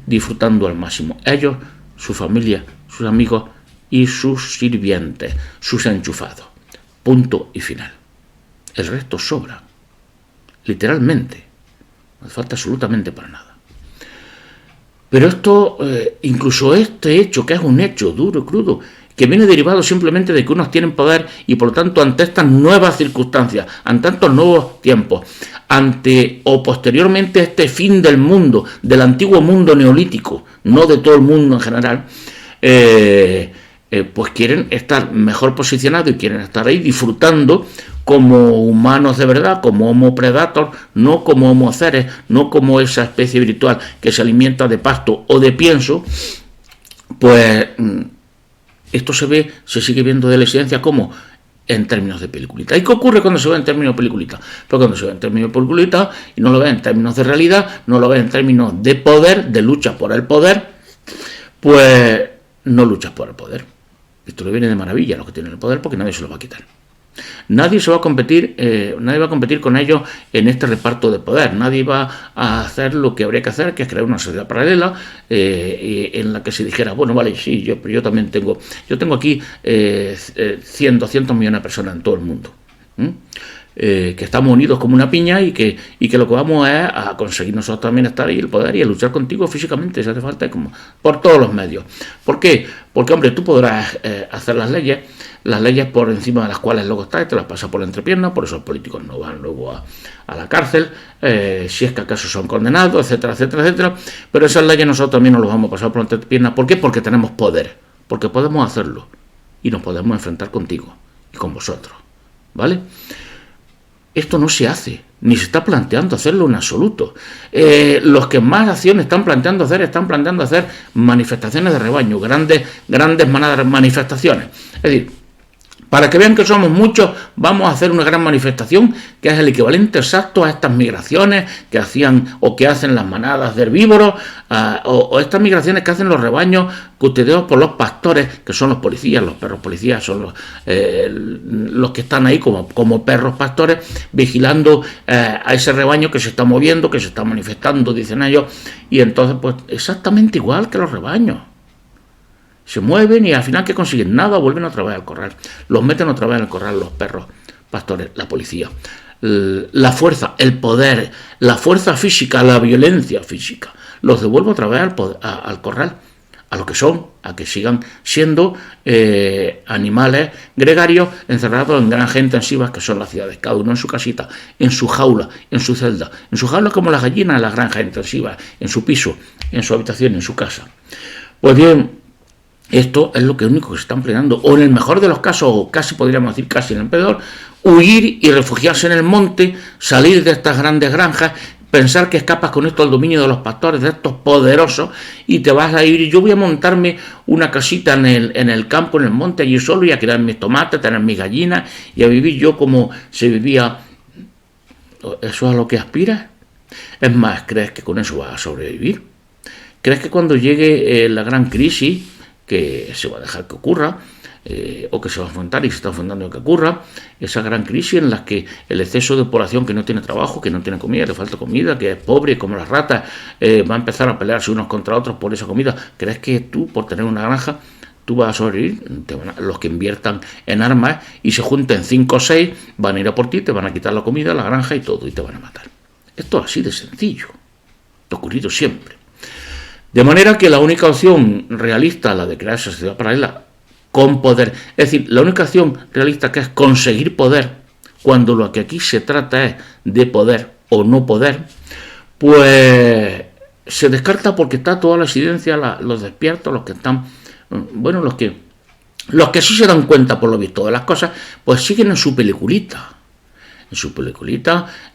S1: disfrutando al máximo. Ellos, su familia, sus amigos y sus sirvientes, sus enchufados. Punto y final. El resto sobra. Literalmente. No hace falta absolutamente para nada. Pero esto, incluso este hecho, que es un hecho duro, crudo, que viene derivado simplemente de que unos tienen poder y por lo tanto ante estas nuevas circunstancias, ante estos nuevos tiempos, ante o posteriormente este fin del mundo, del antiguo mundo neolítico, no de todo el mundo en general, pues quieren estar mejor posicionados y quieren estar ahí disfrutando como humanos de verdad, como homo predator, no como homo ceres, no como esa especie virtual que se alimenta de pasto o de pienso. Pues esto se sigue viendo de la existencia como en términos de peliculita. ¿Y qué ocurre cuando se ve en términos de peliculita? Pues cuando se ve en términos de peliculita y no lo ve en términos de realidad, no lo ve en términos de poder, de lucha por el poder, pues no luchas por el poder. Esto le viene de maravilla a los que tienen el poder porque nadie se lo va a quitar. Nadie va a competir con ellos en este reparto de poder. Nadie va a hacer lo que habría que hacer, que es crear una sociedad paralela en la que se dijera, bueno, vale, sí, yo también tengo aquí 100, 200 millones de personas en todo el mundo. Que estamos unidos como una piña y que lo que vamos es a conseguir nosotros también estar ahí el poder y a luchar contigo físicamente, si hace falta, como por todos los medios. ¿Por qué? Porque, hombre, tú podrás hacer las leyes por encima de las cuales luego estás y te las pasas por la entrepierna, por eso los políticos no van luego a la cárcel, si es que acaso son condenados, etcétera, etcétera, etcétera, pero esas leyes nosotros también nos las vamos a pasar por la entrepierna. ¿Por qué? Porque tenemos poder, porque podemos hacerlo y nos podemos enfrentar contigo y con vosotros, ¿vale? Esto no se hace, ni se está planteando hacerlo en absoluto. Los que más acciones están planteando hacer manifestaciones de rebaño, grandes manadas de manifestaciones. Es decir, para que vean que somos muchos, vamos a hacer una gran manifestación que es el equivalente exacto a estas migraciones que hacían o que hacen las manadas de herbívoros o estas migraciones que hacen los rebaños custodiados por los pastores, que son los policías. Los perros policías son los que están ahí como perros pastores vigilando a ese rebaño que se está moviendo, que se está manifestando, dicen ellos, y entonces pues exactamente igual que los rebaños. Se mueven y al final, ¿qué consiguen? Nada, vuelven otra vez al corral. Los meten otra vez al corral los perros pastores, la policía. La fuerza, el poder, la fuerza física, la violencia física. Los devuelve otra vez al corral, a lo que son, a que sigan siendo animales gregarios encerrados en granjas intensivas que son las ciudades, cada uno en su casita, en su jaula, en su celda. En su jaula como las gallinas en las granjas intensivas, en su piso, en su habitación, en su casa. Pues bien, Esto es lo que único que se está empleando, o en el mejor de los casos, o casi podríamos decir casi en el peor, huir y refugiarse en el monte, salir de estas grandes granjas, pensar que escapas con esto al dominio de los pastores, de estos poderosos, y te vas a ir. Yo voy a montarme una casita en el campo, en el monte, allí solo, y a criar mis tomates, tener mis gallinas, y a vivir yo como se vivía. ¿Eso es a lo que aspiras? Es más, ¿crees que con eso vas a sobrevivir? ¿Crees que cuando llegue la gran crisis, que se va a dejar que ocurra, o que se va a afrontar y se está afrontando que ocurra, esa gran crisis en la que el exceso de población que no tiene trabajo, que no tiene comida, le falta comida, que es pobre como las ratas, va a empezar a pelearse unos contra otros por esa comida? ¿Crees que tú, por tener una granja, tú vas a sobrevivir? Los que inviertan en armas y se junten 5 o 6 van a ir a por ti, te van a quitar la comida, la granja y todo, y te van a matar. Esto es así de sencillo. Esto ha ocurrido siempre. De manera que la única opción realista, la de crear esa sociedad paralela con poder, es decir, la única opción realista que es conseguir poder, cuando lo que aquí se trata es de poder o no poder, pues se descarta porque está toda la evidencia, los despiertos, los que están, bueno, los que sí se dan cuenta por lo visto de las cosas, pues siguen en su peliculita,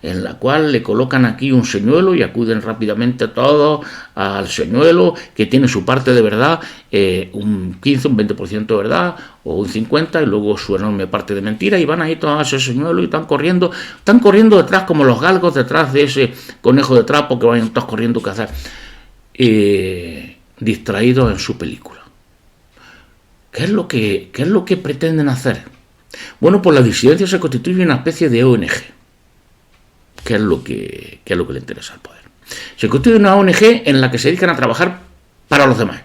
S1: en la cual le colocan aquí un señuelo y acuden rápidamente todos al señuelo, que tiene su parte de verdad, un 15, un 20% de verdad, o un 50%, y luego su enorme parte de mentira, y van ahí todos a ese señuelo y están corriendo detrás como los galgos detrás de ese conejo de trapo que vayan todos corriendo a cazar, distraídos en su película. ¿Qué es lo que pretenden hacer? Bueno, pues la disidencia se constituye una especie de ONG. ¿Qué es lo que le interesa al poder? Se constituye una ONG en la que se dedican a trabajar para los demás.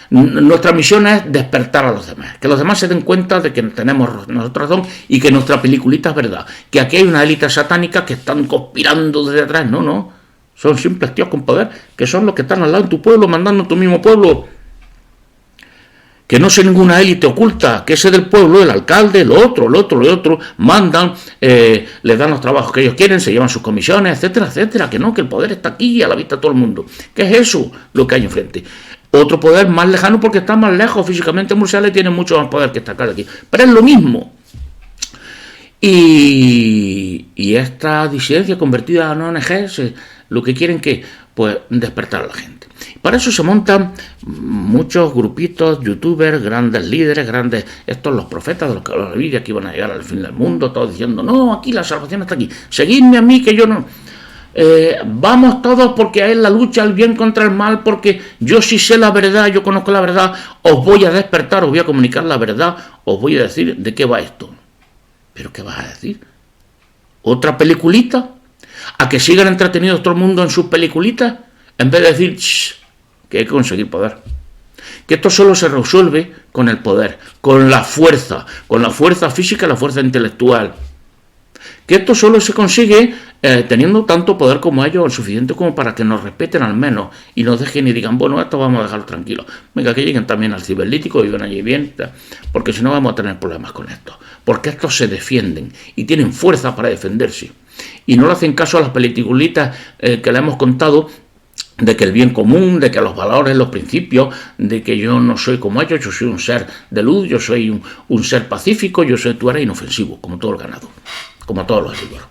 S1: Nuestra misión es despertar a los demás, que los demás se den cuenta de que tenemos nosotros razón y que nuestra peliculita es verdad, que aquí hay una élite satánica que están conspirando desde atrás. No, son simples tíos con poder, que son los que están al lado en tu pueblo, mandando en tu mismo pueblo. Que no sea ninguna élite oculta, que ese del pueblo, el alcalde, lo otro, mandan, les dan los trabajos que ellos quieren, se llevan sus comisiones, etcétera, que no, que el poder está aquí a la vista de todo el mundo. ¿Qué es eso lo que hay enfrente? Otro poder más lejano porque está más lejos físicamente. Murciales tiene mucho más poder que esta cara aquí, pero es lo mismo. Y esta disidencia convertida en ONG, lo que quieren que, pues, despertar a la gente. Para eso se montan muchos grupitos, youtubers, grandes líderes, estos los profetas de los que habla la Biblia, que iban a llegar al fin del mundo, todos diciendo, no, aquí la salvación está aquí, seguidme a mí que yo no, vamos todos porque es la lucha, el bien contra el mal, porque yo sí sé la verdad, yo conozco la verdad, os voy a despertar, os voy a comunicar la verdad, os voy a decir de qué va esto. ¿Pero qué vas a decir? ¿Otra peliculita? ¿A que sigan entretenidos todo el mundo en sus peliculitas? En vez de decir que hay que conseguir poder. Que esto solo se resuelve con el poder, con la fuerza física, la fuerza intelectual. Que esto solo se consigue teniendo tanto poder como ellos, el suficiente como para que nos respeten al menos y nos dejen y digan, bueno, esto vamos a dejarlo tranquilo. Venga, que lleguen también al ciberlítico y vivan allí bien, porque si no vamos a tener problemas con esto. Porque estos se defienden y tienen fuerza para defenderse. Y no le hacen caso a las peliculitas que le hemos contado, de que el bien común, de que los valores, los principios, de que yo no soy como ellos, yo soy un ser de luz, yo soy un ser pacífico, tú eres inofensivo, como todo el ganado, como todos los herbívoros.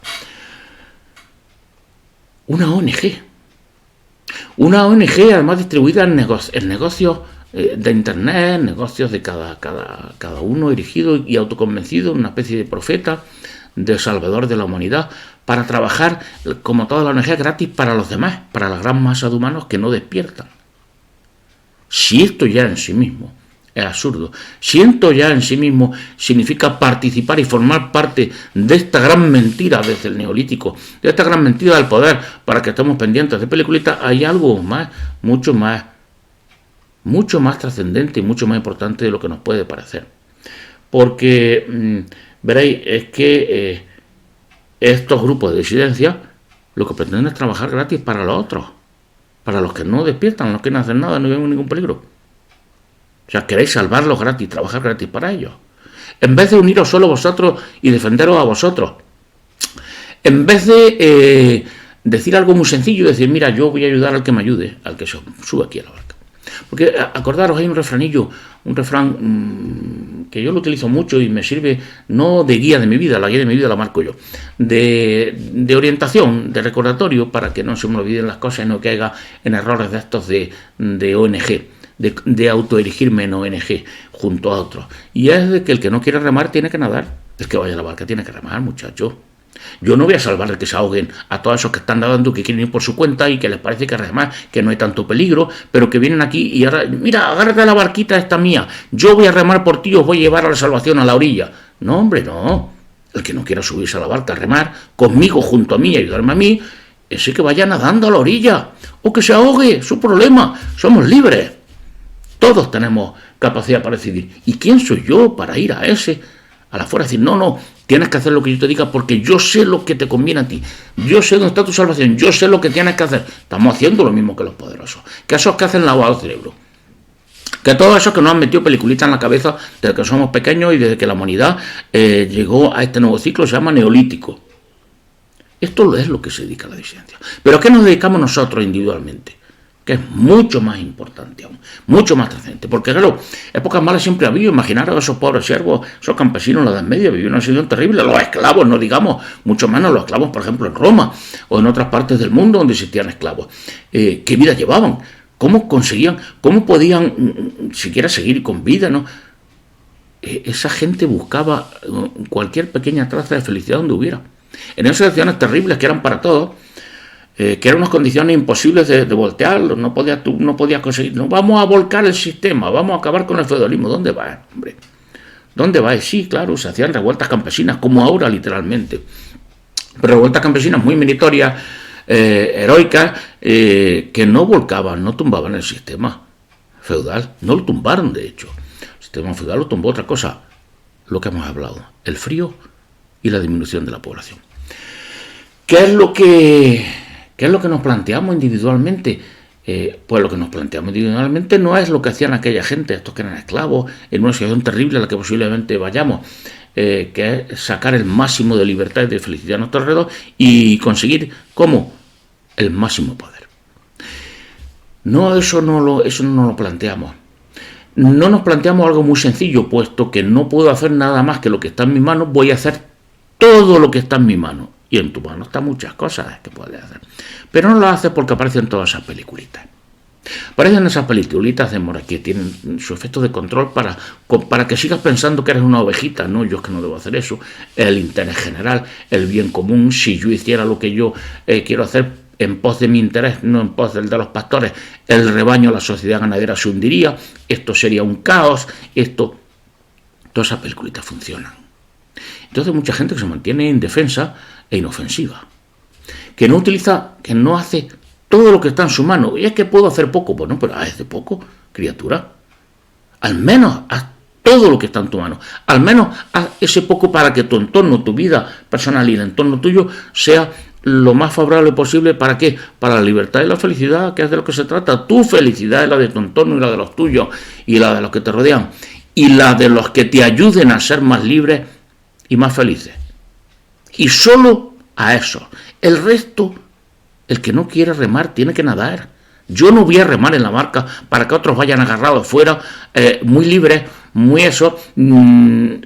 S1: Una ONG además distribuida en negocios de internet, negocios de cada uno erigido y autoconvencido, una especie de profeta, de salvador de la humanidad, para trabajar como toda la ONG gratis para los demás, para la gran masa de humanos que no despiertan. Si esto ya en sí mismo es absurdo, si esto ya en sí mismo significa participar y formar parte de esta gran mentira desde el neolítico, de esta gran mentira del poder, para que estemos pendientes de peliculitas, hay algo más, mucho más trascendente y mucho más importante de lo que nos puede parecer. Porque veréis, es que estos grupos de disidencia lo que pretenden es trabajar gratis para los otros, para los que no despiertan, los que no hacen nada, no ven ningún peligro. O sea, queréis salvarlos gratis, trabajar gratis para ellos. En vez de uniros solo vosotros y defenderos a vosotros. En vez de decir algo muy sencillo y decir, mira, yo voy a ayudar al que me ayude, al que se sube aquí a la barca. Porque acordaros, hay un refranillo, un refrán que yo lo utilizo mucho y me sirve no de guía de mi vida, la guía de mi vida la marco yo, de orientación, de recordatorio, para que no se me olviden las cosas y no caiga en errores de estos de ONG, de autoerigirme en ONG junto a otros. Y es de que el que no quiere remar tiene que nadar. El que vaya a la barca tiene que remar, muchacho. Yo no voy a salvar de que se ahoguen a todos esos que están nadando, que quieren ir por su cuenta y que les parece que remar, que no hay tanto peligro, pero que vienen aquí y ahora, mira, agárrate a la barquita, esta mía, yo voy a remar por ti, os voy a llevar a la salvación a la orilla. No, hombre, no. El que no quiera subirse a la barca a remar, conmigo, junto a mí, y ayudarme a mí, ese que vaya nadando a la orilla, o que se ahogue, su problema, somos libres. Todos tenemos capacidad para decidir. ¿Y quién soy yo para ir a la afuera, decir, no, tienes que hacer lo que yo te diga porque yo sé lo que te conviene a ti, yo sé dónde está tu salvación, yo sé lo que tienes que hacer? Estamos haciendo lo mismo que los poderosos, que esos que hacen lavado el cerebro, que todos esos que nos han metido peliculitas en la cabeza desde que somos pequeños y desde que la humanidad llegó a este nuevo ciclo, se llama neolítico. Esto es lo que se dedica a la disidencia. Pero ¿a qué nos dedicamos nosotros individualmente? Que es mucho más importante aún, mucho más trascendente, porque claro, épocas malas siempre ha habido. Imaginaros a esos pobres siervos, esos campesinos en la Edad Media, vivían una situación terrible, los esclavos, no digamos, mucho menos los esclavos, por ejemplo, en Roma, o en otras partes del mundo donde existían esclavos. ¿Qué vida llevaban? ¿Cómo conseguían, cómo podían siquiera seguir con vida, no? Esa gente buscaba cualquier pequeña traza de felicidad donde hubiera. En esas situaciones terribles que eran para todos, que eran unas condiciones imposibles de voltearlo, no podías conseguir, no, vamos a volcar el sistema, vamos a acabar con el feudalismo. ¿Dónde va, hombre? ¿Dónde va? Sí, claro, se hacían revueltas campesinas, como ahora literalmente, pero revueltas campesinas muy meritorias, heroicas, que no volcaban, no tumbaban el sistema feudal, no lo tumbaron de hecho. El sistema feudal lo tumbó otra cosa, lo que hemos hablado, el frío y la disminución de la población. ¿Qué es lo que nos planteamos individualmente? Pues lo que nos planteamos individualmente no es lo que hacían aquella gente, estos que eran esclavos, en una situación terrible a la que posiblemente vayamos, que es sacar el máximo de libertad y de felicidad a nuestro alrededor y conseguir, ¿cómo? El máximo poder. No, eso no lo planteamos. No nos planteamos algo muy sencillo, puesto que no puedo hacer nada más que lo que está en mi mano, voy a hacer todo lo que está en mi mano. Y en tu mano están muchas cosas que puedes hacer. Pero no lo haces porque aparecen todas esas peliculitas. Aparecen esas peliculitas de mora que tienen su efecto de control para que sigas pensando que eres una ovejita. No, yo es que no debo hacer eso. El interés general, el bien común, si yo hiciera lo que yo quiero hacer en pos de mi interés, no en pos del de los pastores, el rebaño, la sociedad ganadera se hundiría, esto sería un caos, todas esas peliculitas funcionan. Entonces mucha gente que se mantiene indefensa e inofensiva, que no hace todo lo que está en su mano. Y es que puedo hacer poco, bueno, pero haz de poco, criatura. Al menos haz todo lo que está en tu mano. Al menos haz ese poco para que tu entorno, tu vida personal y el entorno tuyo sea lo más favorable posible. ¿Para qué? Para la libertad y la felicidad, que es de lo que se trata. Tu felicidad es la de tu entorno y la de los tuyos y la de los que te rodean y la de los que te ayuden a ser más libres y más felices. Y solo a eso. El resto, el que no quiere remar tiene que nadar. Yo no voy a remar en la barca para que otros vayan agarrados fuera, muy libres, muy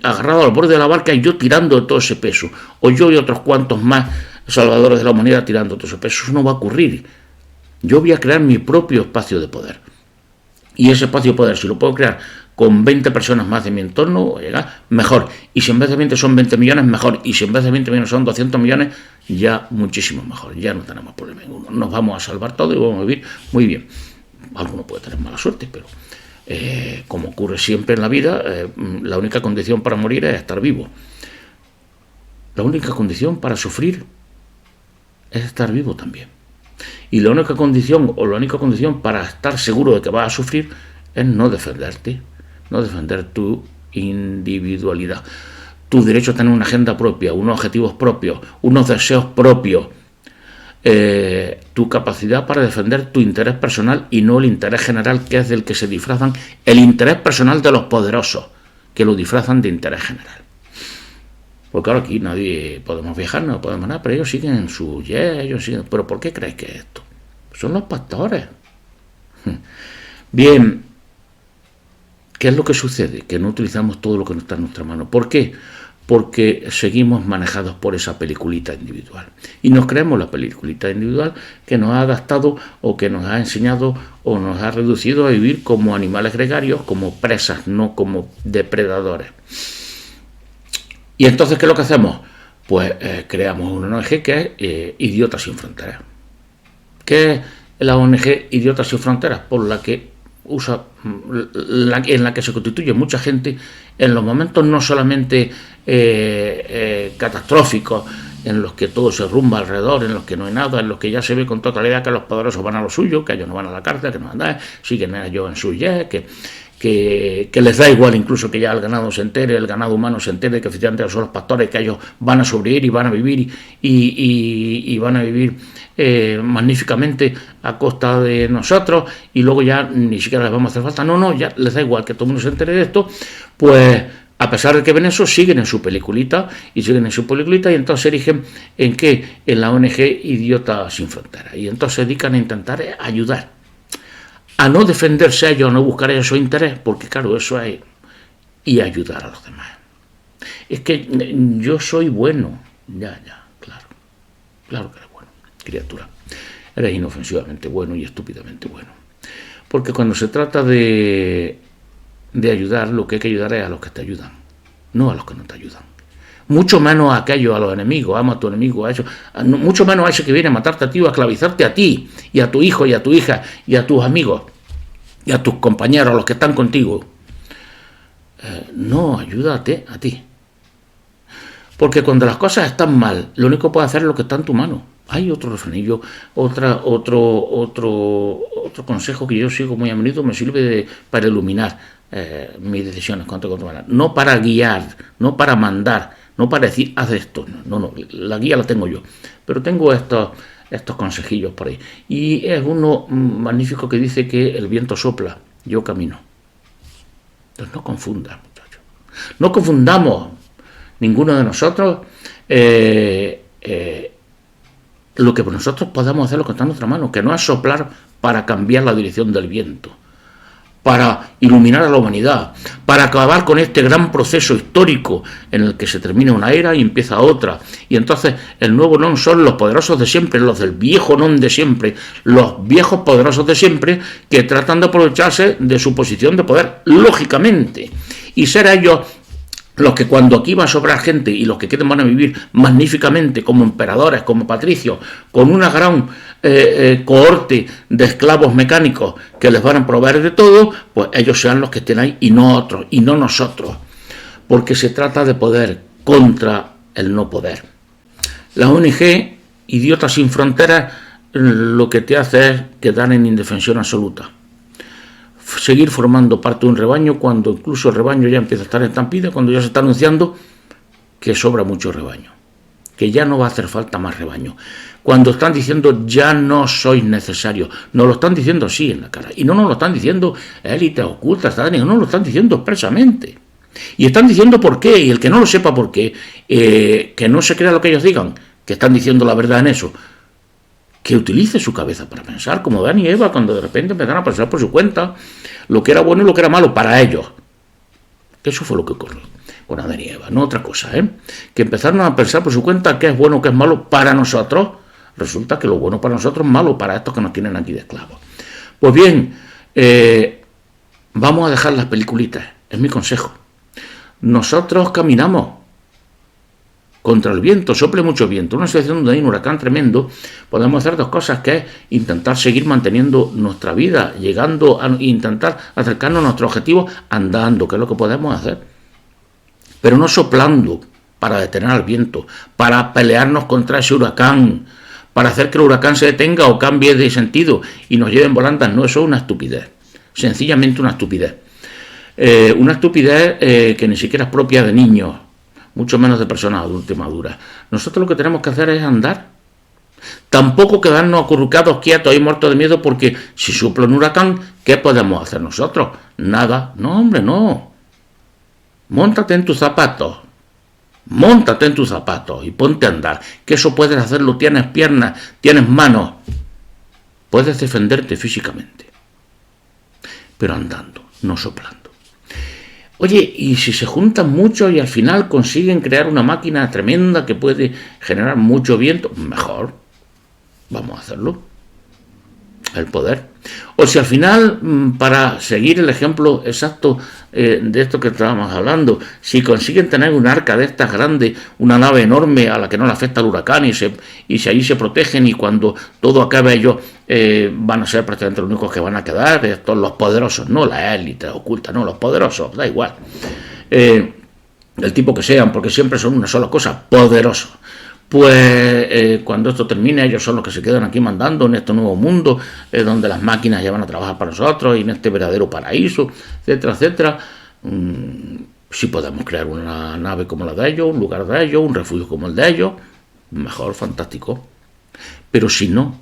S1: agarrados al borde de la barca y yo tirando todo ese peso. O yo y otros cuantos más salvadores de la humanidad tirando todo ese peso. Eso no va a ocurrir. Yo voy a crear mi propio espacio de poder. Y ese espacio de poder, si lo puedo crear con 20 personas más de mi entorno, mejor. Y si en vez de 20 son 20 millones, mejor. Y si en vez de 20 millones son 200 millones, ya muchísimo mejor. Ya no tenemos problema ninguno. Nos vamos a salvar todo y vamos a vivir muy bien. Alguno puede tener mala suerte, pero como ocurre siempre en la vida, la única condición para morir es estar vivo. La única condición para sufrir es estar vivo también. Y la única condición para estar seguro de que vas a sufrir es no defenderte. No defender tu individualidad, tu derecho a tener una agenda propia, unos objetivos propios, unos deseos propios, tu capacidad para defender tu interés personal y no el interés general, que es del que se disfrazan, el interés personal de los poderosos, que lo disfrazan de interés general. Porque claro, aquí nadie podemos viajar, no podemos nada, pero ellos siguen en su ellos siguen. ¿Pero por qué creéis que es esto? Son los pastores. Bien, ¿qué es lo que sucede? Que no utilizamos todo lo que está en nuestra mano. ¿Por qué? Porque seguimos manejados por esa peliculita individual. Y nos creemos la peliculita individual que nos ha adaptado o que nos ha enseñado o nos ha reducido a vivir como animales gregarios, como presas, no como depredadores. Y entonces, ¿qué es lo que hacemos? Pues creamos una ONG que es Idiotas Sin Fronteras. ¿Qué es la ONG Idiotas Sin Fronteras? Por la que en la que se constituye mucha gente en los momentos no solamente catastróficos, en los que todo se rumba alrededor, en los que no hay nada, en los que ya se ve con toda claridad que los poderosos van a lo suyo, que ellos no van a la cárcel, que no andan, siguen ellos en su jet, que les da igual incluso que ya el ganado se entere, el ganado humano se entere, que efectivamente son los pastores, que ellos van a sobrevivir y van a vivir y van a vivir magníficamente a costa de nosotros, y luego ya ni siquiera les vamos a hacer falta. No, ya les da igual que todo el mundo se entere de esto. Pues a pesar de que ven eso, siguen en su peliculita y entonces se erigen en ¿qué? En la ONG Idiotas Sin Fronteras, y entonces se dedican a intentar ayudar, a no defenderse a ellos, a no buscar ellos su interés, porque claro, eso es, y ayudar a los demás. Es que yo soy bueno, claro que eres bueno, criatura, eres inofensivamente bueno y estúpidamente bueno, porque cuando se trata de ayudar, lo que hay que ayudar es a los que te ayudan, no a los que no te ayudan. Mucho menos a aquellos, a los enemigos, ama a tu enemigo, a eso, mucho menos a ese que viene a matarte a ti o a esclavizarte a ti, y a tu hijo, y a tu hija, y a tus amigos, y a tus compañeros, a los que están contigo. No, ayúdate a ti. Porque cuando las cosas están mal, lo único que puedes hacer es lo que está en tu mano. Hay otro refrenillo, otro consejo que yo sigo muy a menudo, me sirve para iluminar mis decisiones, no para guiar, no para mandar, no para decir haz esto, no, la guía la tengo yo, pero tengo estos consejillos por ahí, y es uno magnífico que dice que el viento sopla, yo camino. Entonces no confundas, muchachos, no confundamos ninguno de nosotros lo que nosotros podamos hacer, lo que está en nuestra mano, que no es soplar para cambiar la dirección del viento, para iluminar a la humanidad, para acabar con este gran proceso histórico en el que se termina una era y empieza otra, y entonces el nuevo non son los poderosos de siempre, los del viejo non de siempre, los viejos poderosos de siempre que tratan de aprovecharse de su posición de poder, lógicamente, y ser ellos los que cuando aquí va a sobrar gente y los que queden van a vivir magníficamente como emperadores, como patricios, con una gran cohorte de esclavos mecánicos que les van a proveer de todo, pues ellos sean los que estén ahí y no otros, y no nosotros, porque se trata de poder contra el no poder. La ONG Idiotas Sin Fronteras lo que te hace es quedar en indefensión absoluta, seguir formando parte de un rebaño cuando incluso el rebaño ya empieza a estar en estampida, cuando ya se está anunciando que sobra mucho rebaño, que ya no va a hacer falta más rebaño, cuando están diciendo ya no sois necesarios, nos lo están diciendo así en la cara, y no nos lo están diciendo élites ocultas, no nos lo están diciendo expresamente, y están diciendo por qué, y el que no lo sepa por qué, que no se crea lo que ellos digan, que están diciendo la verdad en eso, que utilice su cabeza para pensar, como Adán y Eva, cuando de repente empezaron a pensar por su cuenta lo que era bueno y lo que era malo para ellos. Que eso fue lo que ocurrió con Adán y Eva, no otra cosa, que empezaron a pensar por su cuenta qué es bueno, qué es malo para nosotros. Resulta que lo bueno para nosotros es malo para estos que nos tienen aquí de esclavos. Pues bien, vamos a dejar las peliculitas, es mi consejo. Nosotros caminamos contra el viento, sople mucho viento, una situación donde hay un huracán tremendo, podemos hacer dos cosas, que es intentar seguir manteniendo nuestra vida, llegando a intentar acercarnos a nuestro objetivo andando, que es lo que podemos hacer, pero no soplando para detener al viento, para pelearnos contra ese huracán, para hacer que el huracán se detenga o cambie de sentido y nos lleven volandas. No, eso es una estupidez, sencillamente una estupidez. Una estupidez que ni siquiera es propia de niños, mucho menos de personas adultas maduras. Nosotros lo que tenemos que hacer es andar. Tampoco quedarnos acurrucados, quietos y muertos de miedo, porque si sopla un huracán, ¿qué podemos hacer nosotros? Nada. No, hombre, no. Móntate en tus zapatos. Móntate en tus zapatos y ponte a andar. Que eso puedes hacerlo. Tienes piernas, tienes manos. Puedes defenderte físicamente. pero andando, no soplando. Oye, y si se juntan muchos y al final consiguen crear una máquina tremenda que puede generar mucho viento, mejor, vamos a hacerlo. El poder. O si al final, para seguir el ejemplo exacto de esto que estábamos hablando, si consiguen tener un arca de estas grandes, una nave enorme a la que no le afecta el huracán y si allí se protegen y cuando todo acabe ellos van a ser prácticamente los únicos que van a quedar, estos los poderosos, no la élite oculta, no, los poderosos, da igual. El tipo que sean, porque siempre son una sola cosa, poderosos. Pues cuando esto termine, ellos son los que se quedan aquí mandando en este nuevo mundo, donde las máquinas ya van a trabajar para nosotros y en este verdadero paraíso, etcétera, etcétera. Si podemos crear una nave como la de ellos, un lugar de ellos, un refugio como el de ellos, mejor, fantástico. Pero si no,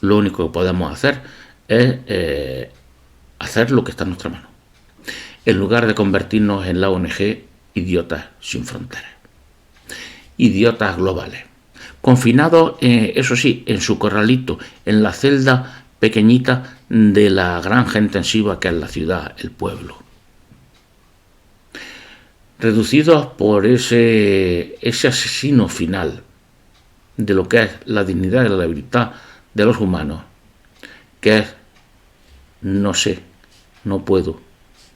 S1: lo único que podemos hacer es hacer lo que está en nuestra mano, en lugar de convertirnos en la ONG Idiotas Sin Fronteras. Idiotas globales, confinados, eso sí, en su corralito, en la celda pequeñita de la granja intensiva que es la ciudad, el pueblo. Reducidos por ese asesino final de lo que es la dignidad y la libertad de los humanos, que es no sé, no puedo,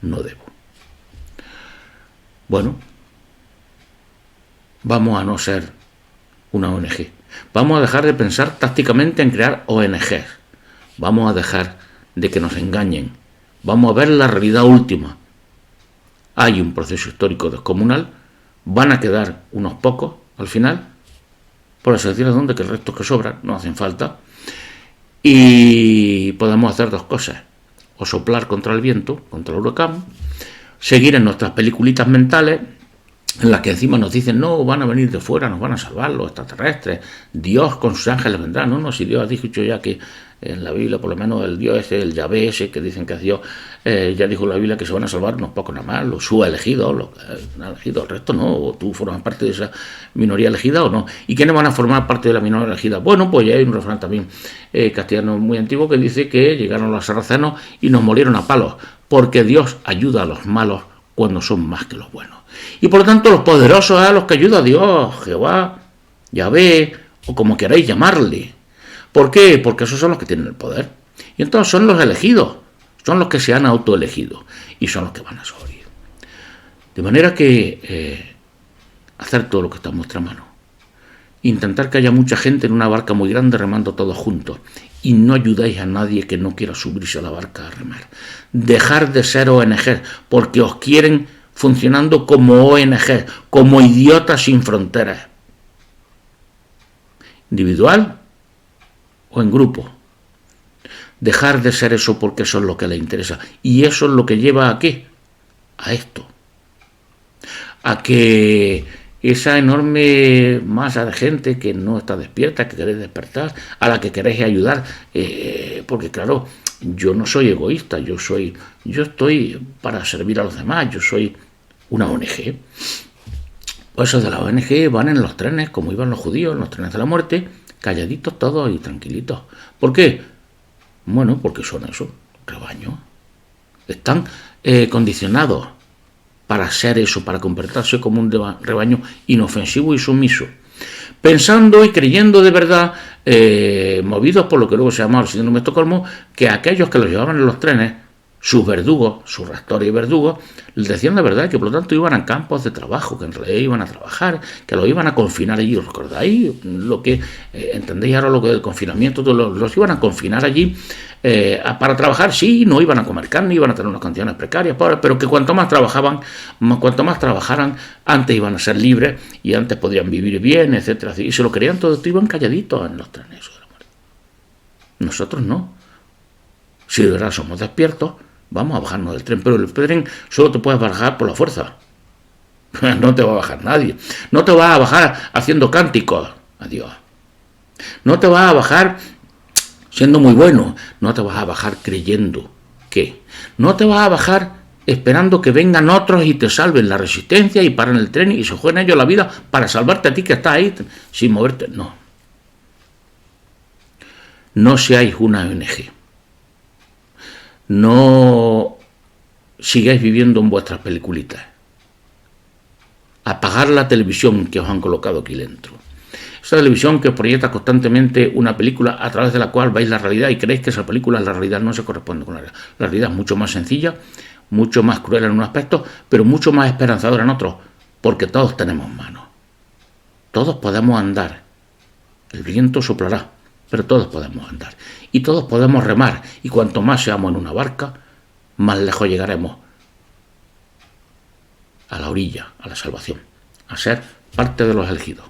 S1: no debo. Bueno, vamos a no ser una ONG. Vamos a dejar de pensar tácticamente en crear ONGs. Vamos a dejar de que nos engañen. Vamos a ver la realidad última. Hay un proceso histórico descomunal. Van a quedar unos pocos al final, por la sencilla razón de que el resto que sobran no hacen falta. Y podemos hacer dos cosas. O soplar contra el viento, contra el huracán, seguir en nuestras peliculitas mentales, en las que encima nos dicen, no, van a venir de fuera, nos van a salvar los extraterrestres, Dios con sus ángeles vendrá. No, si Dios ha dicho ya que en la Biblia, por lo menos el Dios ese, el Yahvé ese, que dicen que es Dios, ya dijo la Biblia que se van a salvar unos pocos nada más, los elegidos, el resto no, o tú formas parte de esa minoría elegida o no. ¿Y quiénes van a formar parte de la minoría elegida? Bueno, pues ya hay un refrán también castellano muy antiguo que dice que llegaron los sarracenos y nos molieron a palos, porque Dios ayuda a los malos cuando son más que los buenos. Y por lo tanto los poderosos a los que ayuda a Dios, Jehová, Yahvé, o como queráis llamarle. ¿Por qué? Porque esos son los que tienen el poder. Y entonces son los elegidos, son los que se han autoelegido y son los que van a sobrevivir. De manera que hacer todo lo que está en vuestra mano. Intentar que haya mucha gente en una barca muy grande remando todos juntos. Y no ayudáis a nadie que no quiera subirse a la barca a remar. Dejar de ser ONG porque os quieren funcionando como ONG, como idiotas sin fronteras. Individual o en grupo. Dejar de ser eso porque eso es lo que les interesa. Y eso es lo que lleva a ¿qué? A esto. A que esa enorme masa de gente que no está despierta, que queréis despertar, a la que queréis ayudar, porque claro, yo no soy egoísta, yo estoy para servir a los demás, yo soy una ONG. Pues esos de la ONG van en los trenes, como iban los judíos, en los trenes de la muerte, calladitos todos y tranquilitos. ¿Por qué? Bueno, porque son eso, rebaño. Están condicionados para ser eso, para comportarse como un rebaño inofensivo y sumiso. Pensando y creyendo de verdad, movidos por lo que luego se llamaba el síndrome de Estocolmo, que aquellos que los llevaban en los trenes, sus verdugos, sus rastores y verdugos, les decían la verdad, que por lo tanto iban a campos de trabajo, que en realidad iban a trabajar, que los iban a confinar allí. ¿Recordáis lo que entendéis ahora lo que del confinamiento? Los iban a confinar allí para trabajar, sí, no iban a comer carne, iban a tener unas condiciones precarias, pero que cuanto más trabajaran, antes iban a ser libres y antes podrían vivir bien, etcétera. Y se lo creían todo, iban calladitos en los trenes de la muerte. Nosotros no. Si de verdad somos despiertos, vamos a bajarnos del tren, pero el tren solo te puedes bajar por la fuerza. No te va a bajar nadie. No te va a bajar haciendo cánticos a Dios. No te va a bajar siendo muy bueno. No te vas a bajar creyendo que. No te vas a bajar esperando que vengan otros y te salven la resistencia y paren el tren y se jueguen ellos la vida para salvarte a ti que estás ahí sin moverte. No. No seáis una ONG. no sigáis viviendo en vuestras peliculitas. Apagar la televisión que os han colocado aquí dentro. Esa televisión que os proyecta constantemente una película a través de la cual veis la realidad y creéis que esa película, la realidad no se corresponde con la realidad. La realidad es mucho más sencilla, mucho más cruel en un aspecto, pero mucho más esperanzadora en otro, porque todos tenemos manos. Todos podemos andar. El viento soplará, pero todos podemos andar. Y todos podemos remar, y cuanto más seamos en una barca, más lejos llegaremos a la orilla, a la salvación, a ser parte de los elegidos.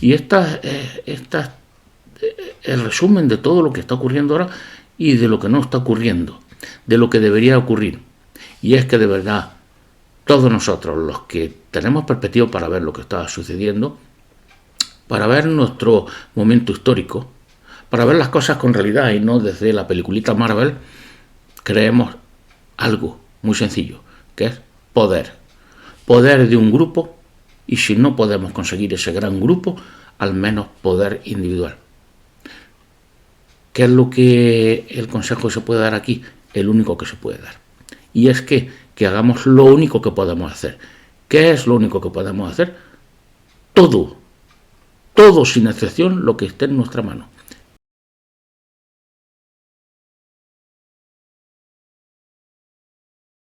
S1: Y esta es el resumen de todo lo que está ocurriendo ahora y de lo que no está ocurriendo, de lo que debería ocurrir. Y es que de verdad, todos nosotros, los que tenemos perspectiva para ver lo que está sucediendo, para ver nuestro momento histórico, para ver las cosas con realidad y no desde la peliculita Marvel, creemos algo muy sencillo, que es poder. Poder de un grupo, y si no podemos conseguir ese gran grupo, al menos poder individual. ¿Qué es lo que el consejo que se puede dar aquí? El único que se puede dar. Y es que hagamos lo único que podemos hacer. ¿Qué es lo único que podemos hacer? Todo sin excepción, lo que esté en nuestra mano.